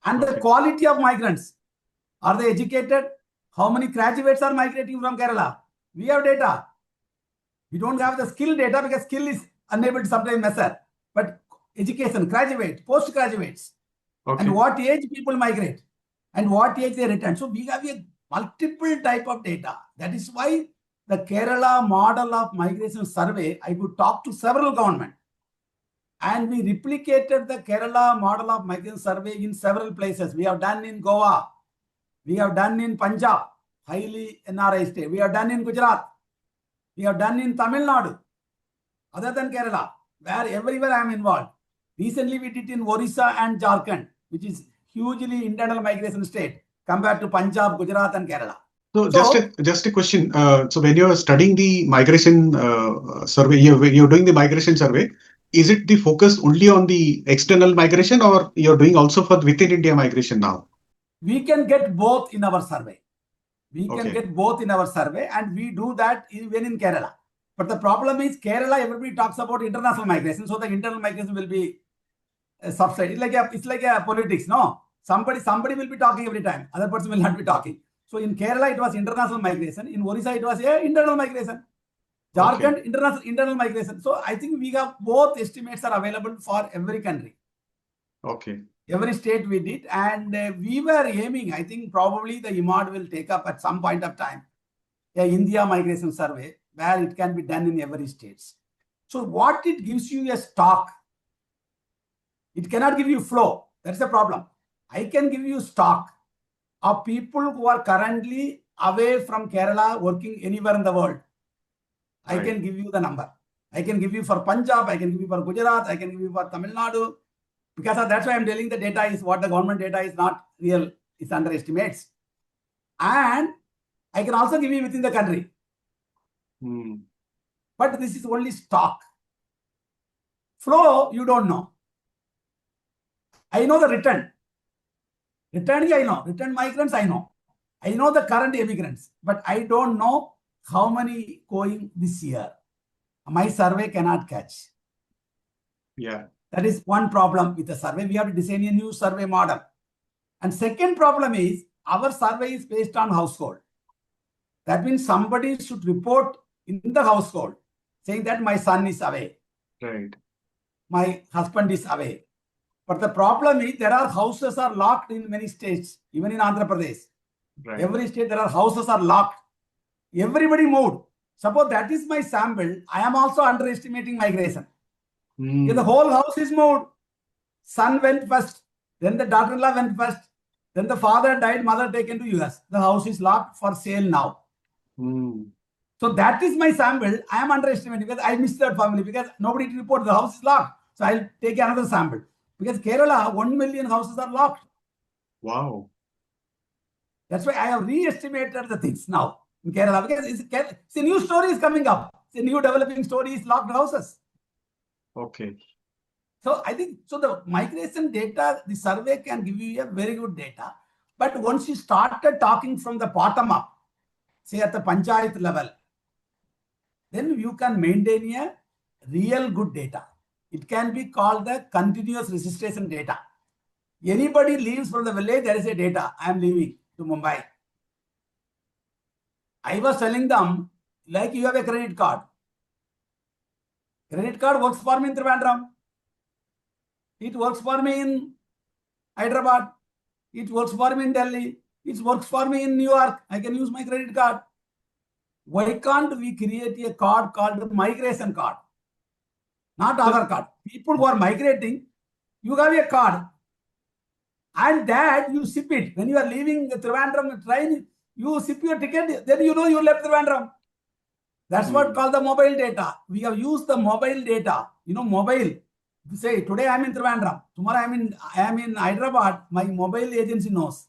and the quality of migrants. Are they educated? How many graduates are migrating from Kerala? We have data. We don't have the skill data because skill is unable to sometimes measure. But education, graduate, postgraduates, and what age people migrate, and what age they return. So we have a multiple type of data. That is why the Kerala model of migration survey, I could talk to several governments. And we replicated the Kerala model of migration survey in several places. We have done in Goa. We have done in Punjab, highly NRI state. We have done in Gujarat. We have done in Tamil Nadu, other than Kerala, where everywhere I am involved. Recently, we did in Orissa and Jharkhand, which is hugely internal migration state compared to Punjab, Gujarat, and Kerala. So just a question. So when you are studying the migration survey, you're doing the migration survey, is it the focus only on the external migration, or you're doing also for within India migration now? We can get both in our survey. We can get both in our survey, and we do that even in Kerala. But the problem is Kerala, everybody talks about international migration, so the internal migration will be subsidized. It's like a politics, no? Somebody will be talking every time. Other person will not be talking. So in Kerala, it was international migration. In Orissa, it was internal migration. Jharkhand, internal migration. So I think we have both estimates are available for every country. Okay. Every state we did, and we were aiming, I think probably the IIMAD will take up at some point of time a India migration survey where it can be done in every state. So what it gives you a stock. It cannot give you flow. That's the problem. I can give you stock of people who are currently away from Kerala working anywhere in the world. I can give you the number. I can give you for Punjab, I can give you for Gujarat, I can give you for Tamil Nadu. Because that's why I'm telling the data is what the government data is not real, it's underestimates. And I can also give you within the country. But this is only stock. Flow, you don't know. I know the return. Return, I know. Return migrants, I know. I know the current immigrants, but I don't know how many going this year. My survey cannot catch. Yeah. That is one problem with the survey. We have to design a new survey model. And second problem is our survey is based on household. That means somebody should report in the household saying that my son is away. Right. My husband is away. But the problem is there are houses are locked in many states, even in Andhra Pradesh. Right. Every state there are houses are locked. Everybody moved. Suppose that is my sample. I am also underestimating migration. If the whole house is moved, son went first, then the daughter-in-law went first, then the father died, mother taken to US. The house is locked for sale now. So that is my sample. I am underestimating because I missed that family because nobody reported the house is locked. So I'll take another sample. Because Kerala, 1 million houses are locked. Wow. That's why I have re-estimated the things now in Kerala. Because it's a new story is coming up. It's a new developing story is locked houses. Okay. So I think, so the migration data, the survey can give you a very good data. But once you started talking from the bottom up, say at the panchayat level, then you can maintain a real good data. It can be called the continuous registration data. Anybody leaves from the village, there is a data. I am leaving to Mumbai. I was telling them, like you have a credit card. Credit card works for me in Trivandrum. It works for me in Hyderabad. It works for me in Delhi. It works for me in New York. I can use my credit card. why can't we create a card called migration card? Not other card. People who are migrating, you have a card. And that you sip it. When you are leaving the Trivandrum train, you sip your ticket, then you know you left Trivandrum. That's what called the mobile data. We have used the mobile data. Mobile. Say today I am in Trivandrum. Tomorrow I am in Hyderabad. My mobile agency knows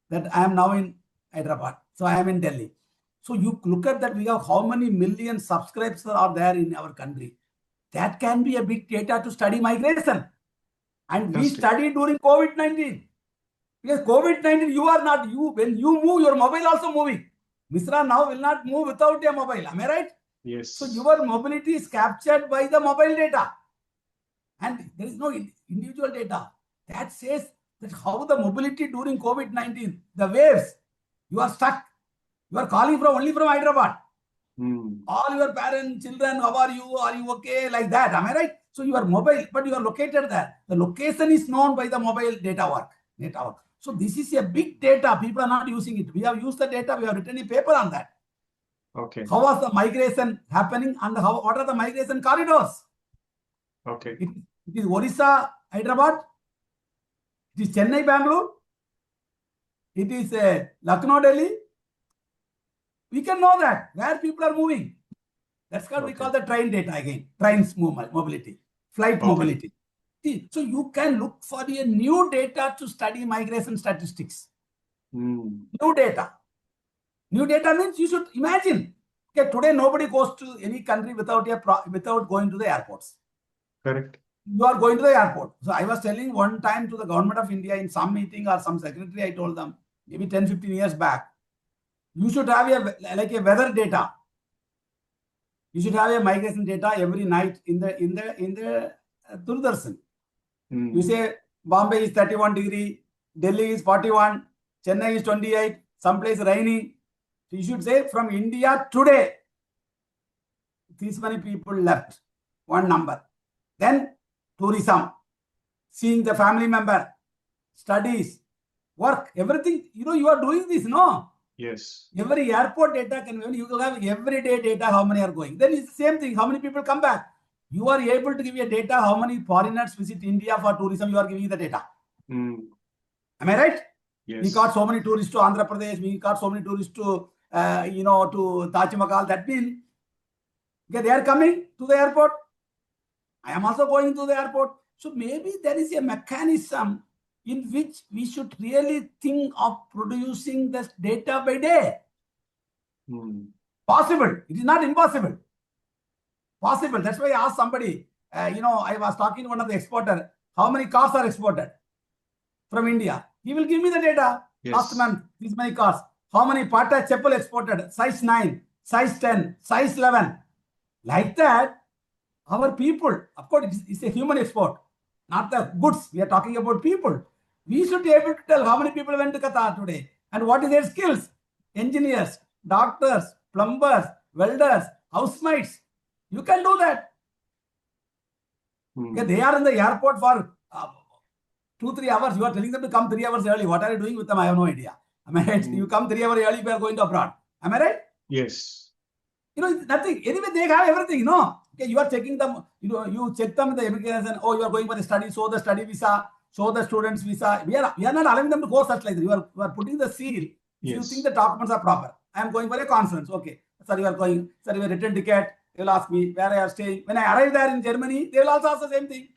that I am now in Hyderabad. So I am in Delhi. So you look at that. We have how many million subscribers are there in our country. That can be a big data to study migration. And we studied during COVID-19. Because COVID-19, you are not you. When you move, your mobile also moving. Misra now will not move without a mobile. Am I right? Yes. So your mobility is captured by the mobile data. And there is no individual data. That says that how the mobility during COVID-19, the waves, you are stuck. You are calling only from Hyderabad. All your parents, children, how are you? Are you okay? Like that. Am I right? So you are mobile, but you are located there. The location is known by the mobile data work. So this is a big data. People are not using it. We have used the data. We have written a paper on that. Okay. How was the migration happening and what are the migration corridors? Okay. It is Orissa, Hyderabad. It is Chennai, Bangalore. It is Lucknow, Delhi. We can know that where people are moving. That's what we call the train data again. Trains movement, mobility, flight mobility. See, so you can look for a new data to study migration statistics. New data. New data means you should imagine. Okay, today nobody goes to any country without going to the airports. Correct. You are going to the airport. So I was telling one time to the government of India in some meeting or some secretary, I told them maybe 10, 15 years back, you should have a weather data. You should have a migration data every night in the Doordarshan. You say Bombay is 31 degree, Delhi is 41, Chennai is 28, someplace rainy. So you should say from India today, these many people left, one number. Then tourism, seeing the family member, studies, work, everything. You are doing this, no? Yes. Every airport data you will have everyday data, how many are going. Then it's the same thing, how many people come back. You are able to give a data, how many foreigners visit India for tourism, you are giving the data. Am I right? Yes. We got so many tourists to Andhra Pradesh, we got so many tourists to, to Taj Mahal. That means they are coming to the airport. I am also going to the airport. So maybe there is a mechanism in which we should really think of producing this data by day. Possible. It is not impossible. Possible. That's why I asked somebody, I was talking to one of the exporters, how many cars are exported from India? He will give me the data. Yes. Last month, these many cars. How many Pata Chappal exported? Size 9, size 10, size 11. Like that, our people, of course, it's a human export, not the goods. We are talking about people. We should be able to tell how many people went to Qatar today and what is their skills. Engineers, doctors, plumbers, welders, housemates. You can do that. Okay, they are in the airport for 2-3 hours. You are telling them to come 3 hours early. What are you doing with them? I have no idea. Am I right? You come 3 hours early if you are going to abroad. Am I right? Yes. Nothing. Anyway, they have everything, Okay, you are checking them, you check them in the immigration. Oh, you are going for the study, show the study visa, show the student's visa. We are not allowing them to go such like that. You are putting the seal. If you think the documents are proper. I am going for a conference. Okay. Sir, you are going. Sir, you have written ticket. They will ask me where I am staying. When I arrive there in Germany, they will also ask the same thing.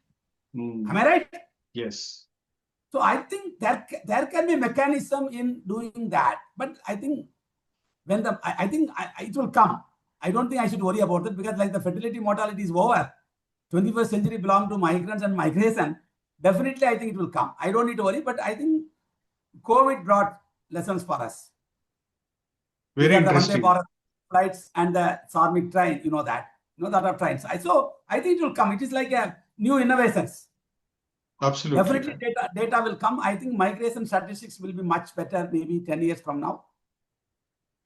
Am I right? Yes. So I think there can be a mechanism in doing that. But I think it will come. I don't think I should worry about it because like the fertility mortality is over. 21st century belong to migrants and migration. Definitely, I think it will come. I don't need to worry, but I think COVID brought lessons for us. Very interesting. The Vande Bharat flights and the Sarmic train, that are trains. So I think it will come. It is like a new innovations. Absolutely. Definitely data will come. I think migration statistics will be much better maybe 10 years from now.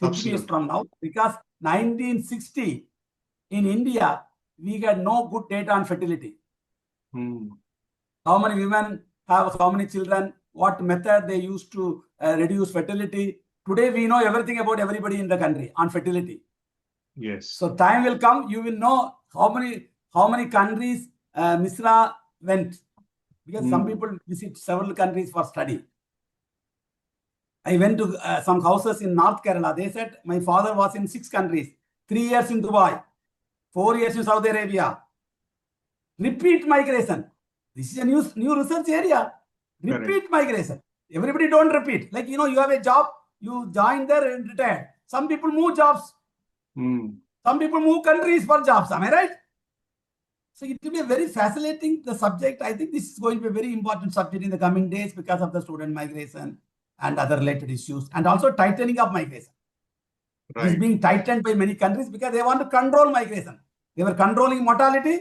50 years from now, because 1960 in India, we had no good data on fertility. How many women have how many children, what method they used to reduce fertility. Today, we know everything about everybody in the country on fertility. Yes. So time will come, you will know how many countries Misra went, because some people visit several countries for study. I went to some houses in North Kerala. They said my father was in 6 countries, 3 years in Dubai, 4 years in Saudi Arabia. Repeat migration. This is a new research area. Repeat migration. Everybody don't repeat. Like, you have a job, you join there and retire. Some people move jobs. Some people move countries for jobs. Am I right? So it will be a very fascinating the subject. I think this is going to be a very important subject in the coming days because of the student migration and other related issues, and also tightening of migration. It is being tightened by many countries because they want to control migration. They were controlling mortality.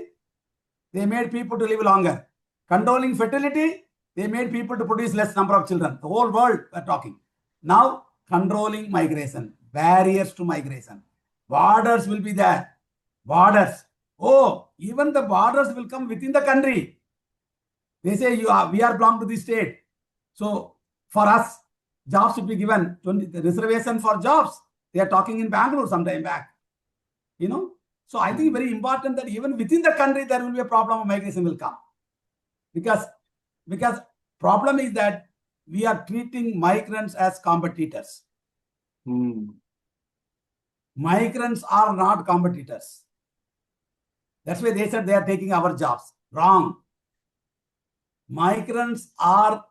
They made people to live longer. Controlling fertility, they made people to produce less number of children. The whole world are talking. Now, controlling migration, barriers to migration. Borders will be there. Borders. Oh, even the borders will come within the country. They say we are belong to this state. So, for us, jobs should be given. The reservation for jobs. They are talking in Bangalore sometime back. So I think very important that even within the country, there will be a problem of migration will come. Because problem is that we are treating migrants as competitors. Migrants are not competitors. That's why they said they are taking our jobs. Wrong. Migrants are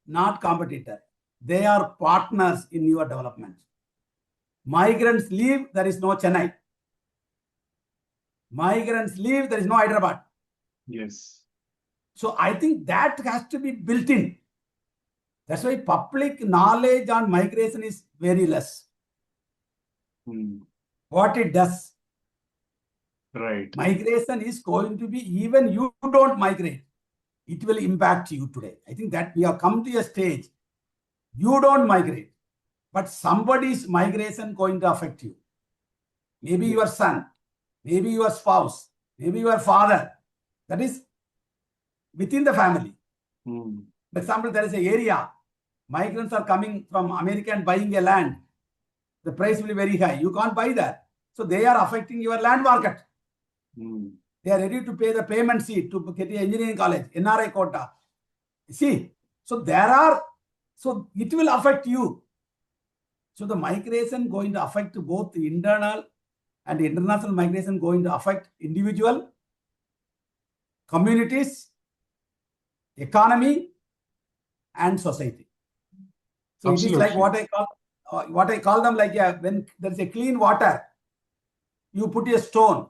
not competitors. They are partners in your development. Migrants leave, there is no Chennai. Migrants leave, there is no Hyderabad. Yes. So I think that has to be built in. That's why public knowledge on migration is very less. What it does. Right. Migration is going to be, even you don't migrate, it will impact you today. I think that we have come to a stage, you don't migrate, but somebody's migration going to affect you. Maybe your son, maybe your spouse, maybe your father. That is within the family. For example, there is an area, migrants are coming from America and buying a land. The price will be very high. You can't buy that. So they are affecting your land market. They are ready to pay the payment seat to get an engineering college, NRI quota. See, so it will affect you. So the migration going to affect both the internal and international migration going to affect individual, communities, economy, and society. So Absolutely. It is like what I call them, like when there is a clean water, you put a stone,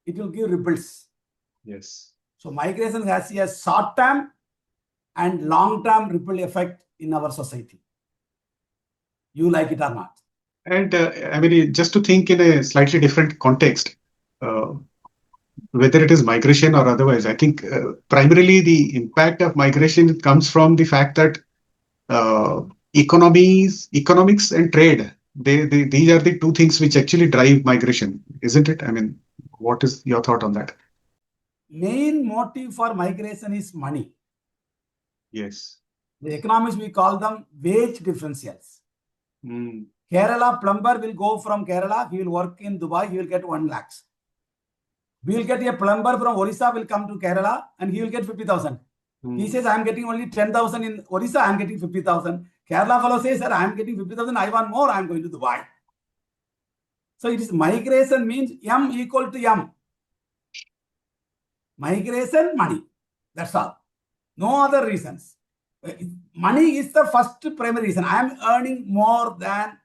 it will give ripples. Yes. So migration has a short-term and long-term ripple effect in our society. You like it or not? And I mean, just to think in a slightly different context, whether it is migration or otherwise, I think primarily the impact of migration comes from the fact that economics and trade, these are the two things which actually drive migration, isn't it? I mean, what is your thought on that? Main motive for migration is money. Yes. The economics, we call them wage differentials. Kerala plumber will go from Kerala, he will work in Dubai, he will get 1 lakh. We will get a plumber from Orissa will come to Kerala and he will get 50,000. He says, I am getting only 10,000 in Orissa, I am getting 50,000. Kerala fellow says, sir, I am getting 50,000, I want more, I am going to Dubai. So it is migration means M equal to M. Migration, money. That's all. No other reasons. Money is the first primary reason. I am earning more than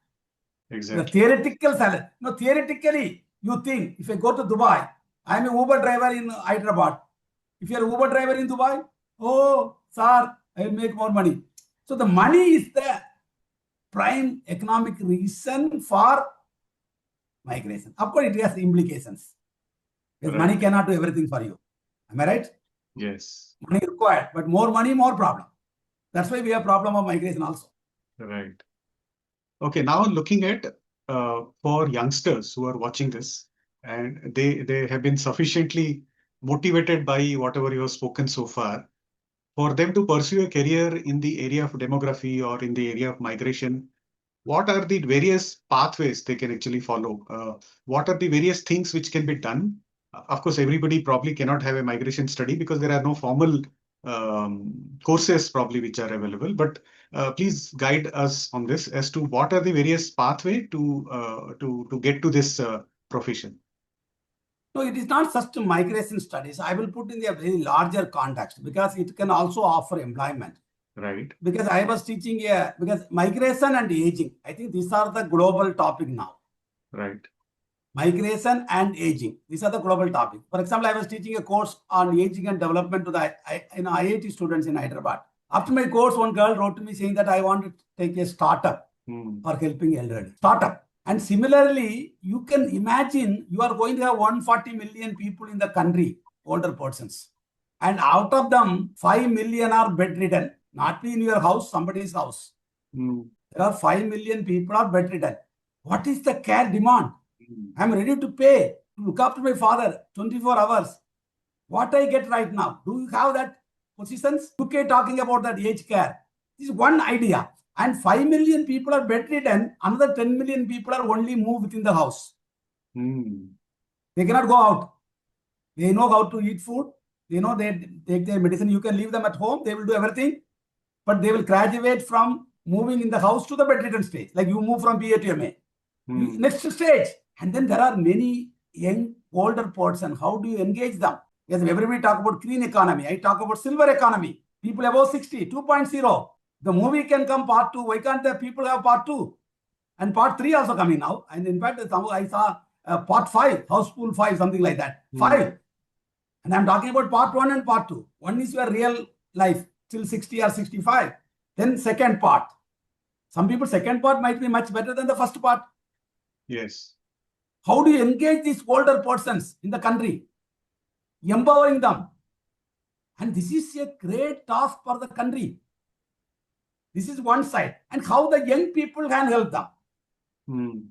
the theoretical salary. No, theoretically, you think, if I go to Dubai, I am an Uber driver in Hyderabad. If you are an Uber driver in Dubai, oh, sir, I will make more money. So the money is the prime economic reason for migration. Of course, it has implications. Because money cannot do everything for you. Am I right? Yes. Money required, but more money, more problem. That's why we have problem of migration also. Right. Okay, now looking at for youngsters who are watching this and they have been sufficiently motivated by whatever you have spoken so far, for them to pursue a career in the area of demography or in the area of migration, what are the various pathways they can actually follow? What are the various things which can be done? Of course, everybody probably cannot have a migration study because there are no formal courses probably which are available. But please guide us on this as to what are the various pathway to get to this profession. No, it is not just migration studies. I will put in a very larger context because it can also offer employment. Right. Because I was teaching because migration and aging, I think these are the global topic now. Right. Migration and aging, these are the global topic. For example, I was teaching a course on aging and development to the IIT students in Hyderabad. After my course, one girl wrote to me saying that I want to take a startup for helping elderly. Startup. And similarly, you can imagine you are going to have 140 million people in the country, older persons. And out of them, 5 million are bedridden, not in your house, somebody's house. There are 5 million people are bedridden. What is the care demand? I'm ready to pay to look after my father 24 hours. What I get right now? Do you have that positions? UK talking about that age care. This is one idea. And 5 million people are bedridden. Another 10 million people are only moved within the house. They cannot go out. They know how to eat food. They know they take their medicine. You can leave them at home. They will do everything. But they will graduate from moving in the house to the bedridden stage. Like you move from BA to MA. Next stage. And then there are many young, older persons. How do you engage them? Yes, everybody talk about green economy. I talk about silver economy. People above 60, 2.0. The movie can come part 2. Why can't the people have part 2? And part 3 also coming now. And in fact, I saw part 5, Houseful 5, something like that. 5. And I'm talking about part 1 and part 2. One is your real life till 60 or 65. Then second part. Some people, second part might be much better than the first part. Yes. How do you engage these older persons in the country? Empowering them. And this is a great task for the country. This is one side. And how the young people can help them.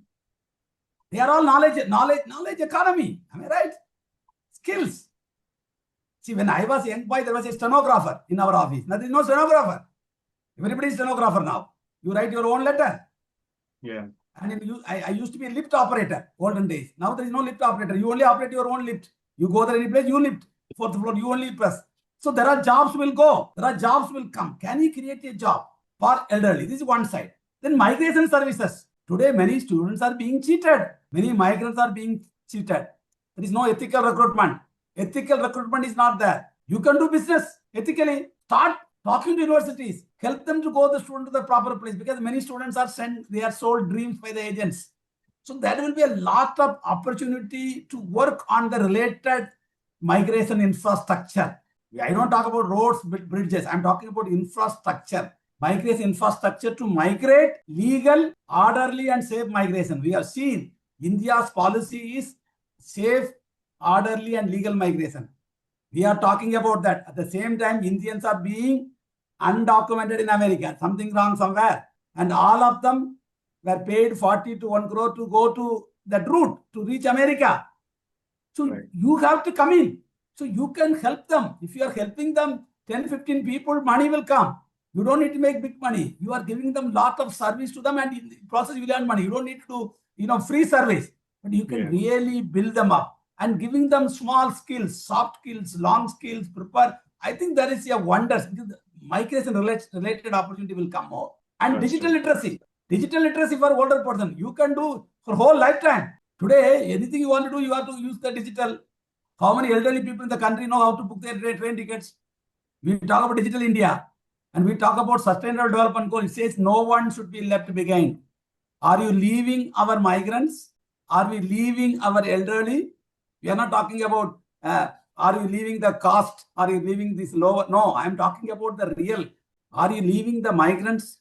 They are all knowledge economy. Am I right? Skills. See, when I was a young boy, there was a stenographer in our office. Now there is no stenographer. Everybody is stenographer now. You write your own letter. Yeah. And I used to be a lift operator, olden days. Now there is no lift operator. You only operate your own lift. You go there any place, you lift. 4th floor, you only press. So there are jobs will go. There are jobs will come. Can you create a job for elderly? This is one side. Then migration services. Today, many students are being cheated. Many migrants are being cheated. There is no ethical recruitment. Ethical recruitment is not there. You can do business ethically. Start talking to universities. Help them to go the student to the proper place because many students are sent, they are sold dreams by the agents. So there will be a lot of opportunity to work on the related migration infrastructure. I don't talk about roads, bridges. I'm talking about infrastructure. Migration infrastructure to migrate legal, orderly and safe migration. We have seen India's policy is safe, orderly and legal migration. We are talking about that. At the same time, Indians are being undocumented in America. Something wrong somewhere. And all of them were paid 40 to 1 crore to go to that route to reach America. So you have to come in. So you can help them. If you are helping them, 10, 15 people, money will come. You don't need to make big money. You are giving them lot of service to them and in the process you will earn money. You don't need to do, free service. But you can really build them up and giving them small skills, soft skills, long skills, prepare. I think there is a wonder. Migration related opportunity will come more. And digital literacy. Digital literacy for older person. You can do for whole lifetime. Today, anything you want to do, you have to use the digital. How many elderly people in the country know how to book their train tickets? We talk about digital India and we talk about sustainable development goal. It says no one should be left behind. Are you leaving our migrants? Are we leaving our elderly? We are not talking about are you leaving the caste? Are you leaving this lower? No, I am talking about the real. Are you leaving the migrants?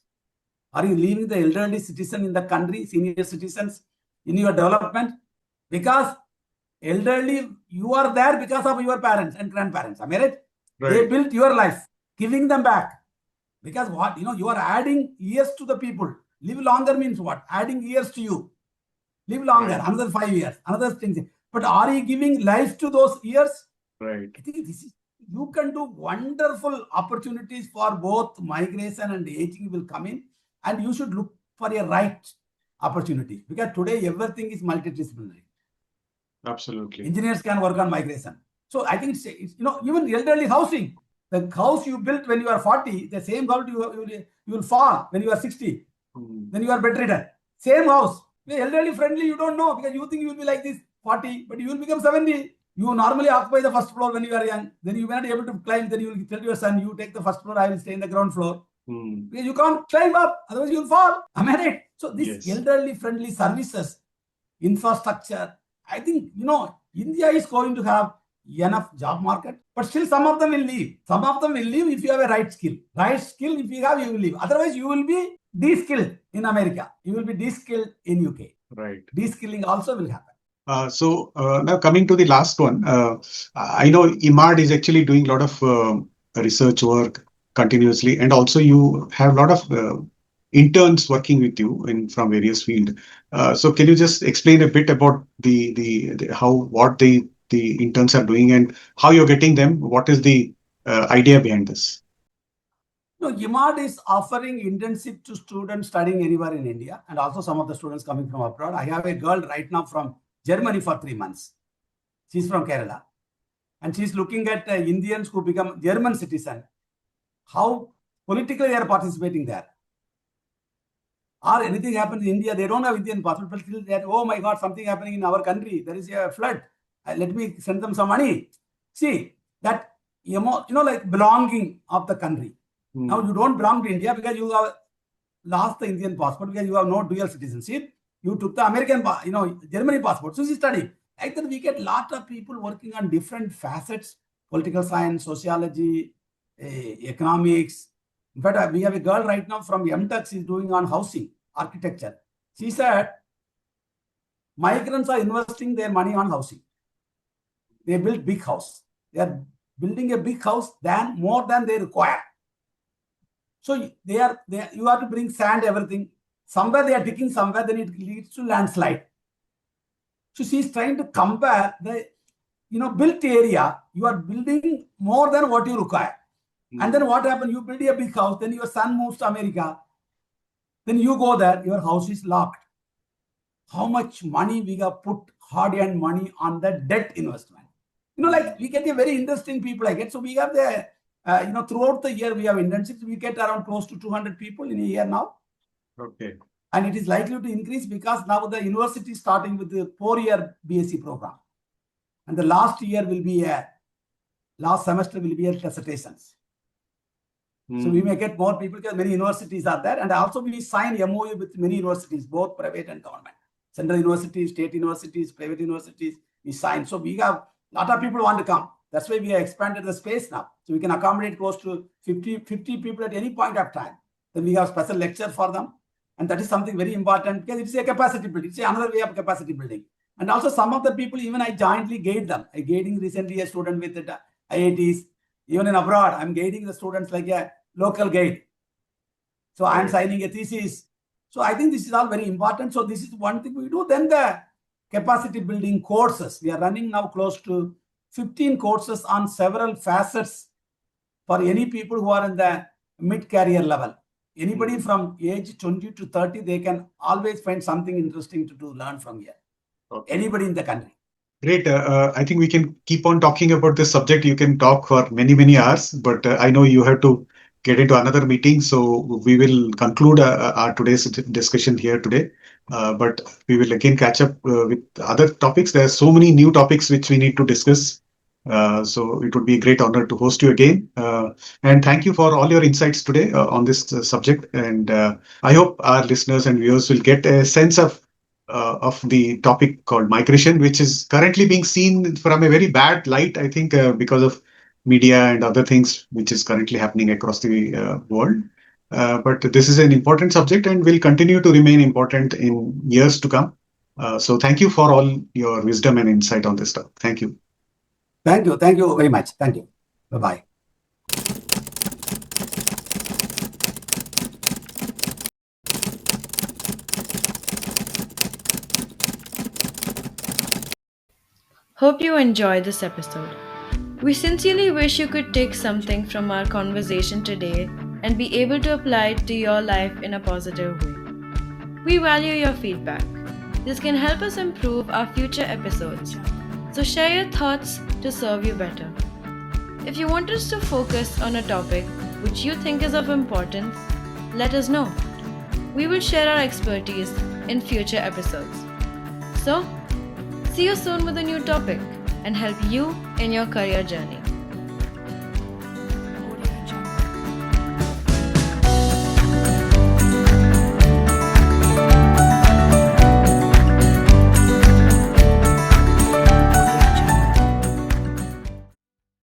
Are you leaving the elderly citizen in the country, senior citizens in your development? Because elderly, you are there because of your parents and grandparents. Am I right? They built your life, giving them back. Because what? You are adding years to the people. Live longer means what? Adding years to you. Live longer, another 5 years, another thing. But are you giving life to those years? Right. I think you can do wonderful opportunities for both migration and aging will come in. And you should look for a right opportunity, because today everything is multidisciplinary. Absolutely. Engineers can work on migration. So I think it's even elderly housing. The house you built when you are 40, the same house you will fall when you are 60. Then you are bedridden. Same house. Elderly friendly, you don't know, because you think you will be like this 40, but you will become 70. You normally occupy the first floor when you are young. Then you may not be able to climb. Then you will tell your son, you take the first floor, I will stay in the ground floor. Because you can't climb up, otherwise you will fall. Am I right? So this elderly friendly services, infrastructure, I think, India is going to have enough job market, but still some of them will leave. Some of them will leave if you have a right skill. Right skill, if you have, you will leave. Otherwise, you will be de-skilled in America. You will be de-skilled in UK. Right. De-skilling also will happen. So now coming to the last one, I know IIMAD is actually doing a lot of research work continuously, and also you have a lot of interns working with you from various fields. So can you just explain a bit about what the interns are doing and how you're getting them? What is the idea behind this? No, IIMAD is offering internship to students studying anywhere in India, and also some of the students coming from abroad. I have a girl right now from Germany for 3 months. She's from Kerala, and she's looking at Indians who become German citizen, how politically they are participating there. Or anything happens in India, they don't have Indian passport, but still that, oh my God, something happening in our country, there is a flood. Let me send them some money. See, that, like belonging of the country. Now you don't belong to India because you have lost the Indian passport, because you have no dual citizenship. You took the American, Germany passport. So she studied. Like that, we get a lot of people working on different facets: political science, sociology, economics. In fact, we have a girl right now from MTech. She's doing on housing architecture. She said, migrants are investing their money on housing. They build big house. They are building a big house more than they require. So you have to bring sand, everything. Somewhere they are digging somewhere, then it leads to landslide. So she's trying to compare the, built area. You are building more than what you require. And then what happens? You build a big house, then your son moves to America. Then you go there, your house is locked. How much money we have put hard-earned money on the debt investment? Like we get a very interesting people I get. So we have the, throughout the year we have internships. We get around close to 200 people in a year now. Okay. And it is likely to increase because now the university is starting with the 4-year BSc program. And the last semester will be a dissertations. So we may get more people because many universities are there. And also we sign MOU with many universities, both private and government. Central universities, state universities, private universities, we sign. So we have a lot of people want to come. That's why we have expanded the space now. So we can accommodate close to 50 people at any point of time. Then we have special lecture for them. And that is something very important because it's a capacity building. It's another way of capacity building. And also some of the people, even I jointly guide them. I guiding recently a student with the IITs. Even in abroad, I'm guiding the students like a local guide. So I'm signing a thesis. So I think this is all very important. So this is one thing we do. Then the capacity building courses. We are running now close to 15 courses on several facets for any people who are in the mid-career level. Anybody from age 20 to 30, they can always find something interesting to learn from here. Okay. Anybody in the country. Great. I think we can keep on talking about this subject. You can talk for many, many hours, but I know you have to get into another meeting. So we will conclude our today's discussion here today. But we will again catch up with other topics. There are so many new topics which we need to discuss. So it would be a great honor to host you again. And thank you for all your insights today on this subject. And I hope our listeners and viewers will get a sense of the topic called migration, which is currently being seen from a very bad light, I think, because of media and other things which is currently happening across the world. But this is an important subject and will continue to remain important in years to come. So thank you for all your wisdom and insight on this stuff. Thank you. Thank you. Thank you very much. Thank you. Bye-bye. Hope you enjoyed this episode. We sincerely wish you could take something from our conversation today and be able to apply it to your life in a positive way. We value your feedback. This can help us improve our future episodes. So share your thoughts to serve you better. If you want us to focus on a topic which you think is of importance, let us know. We will share our expertise in future episodes. So, see you soon with a new topic and help you in your career journey.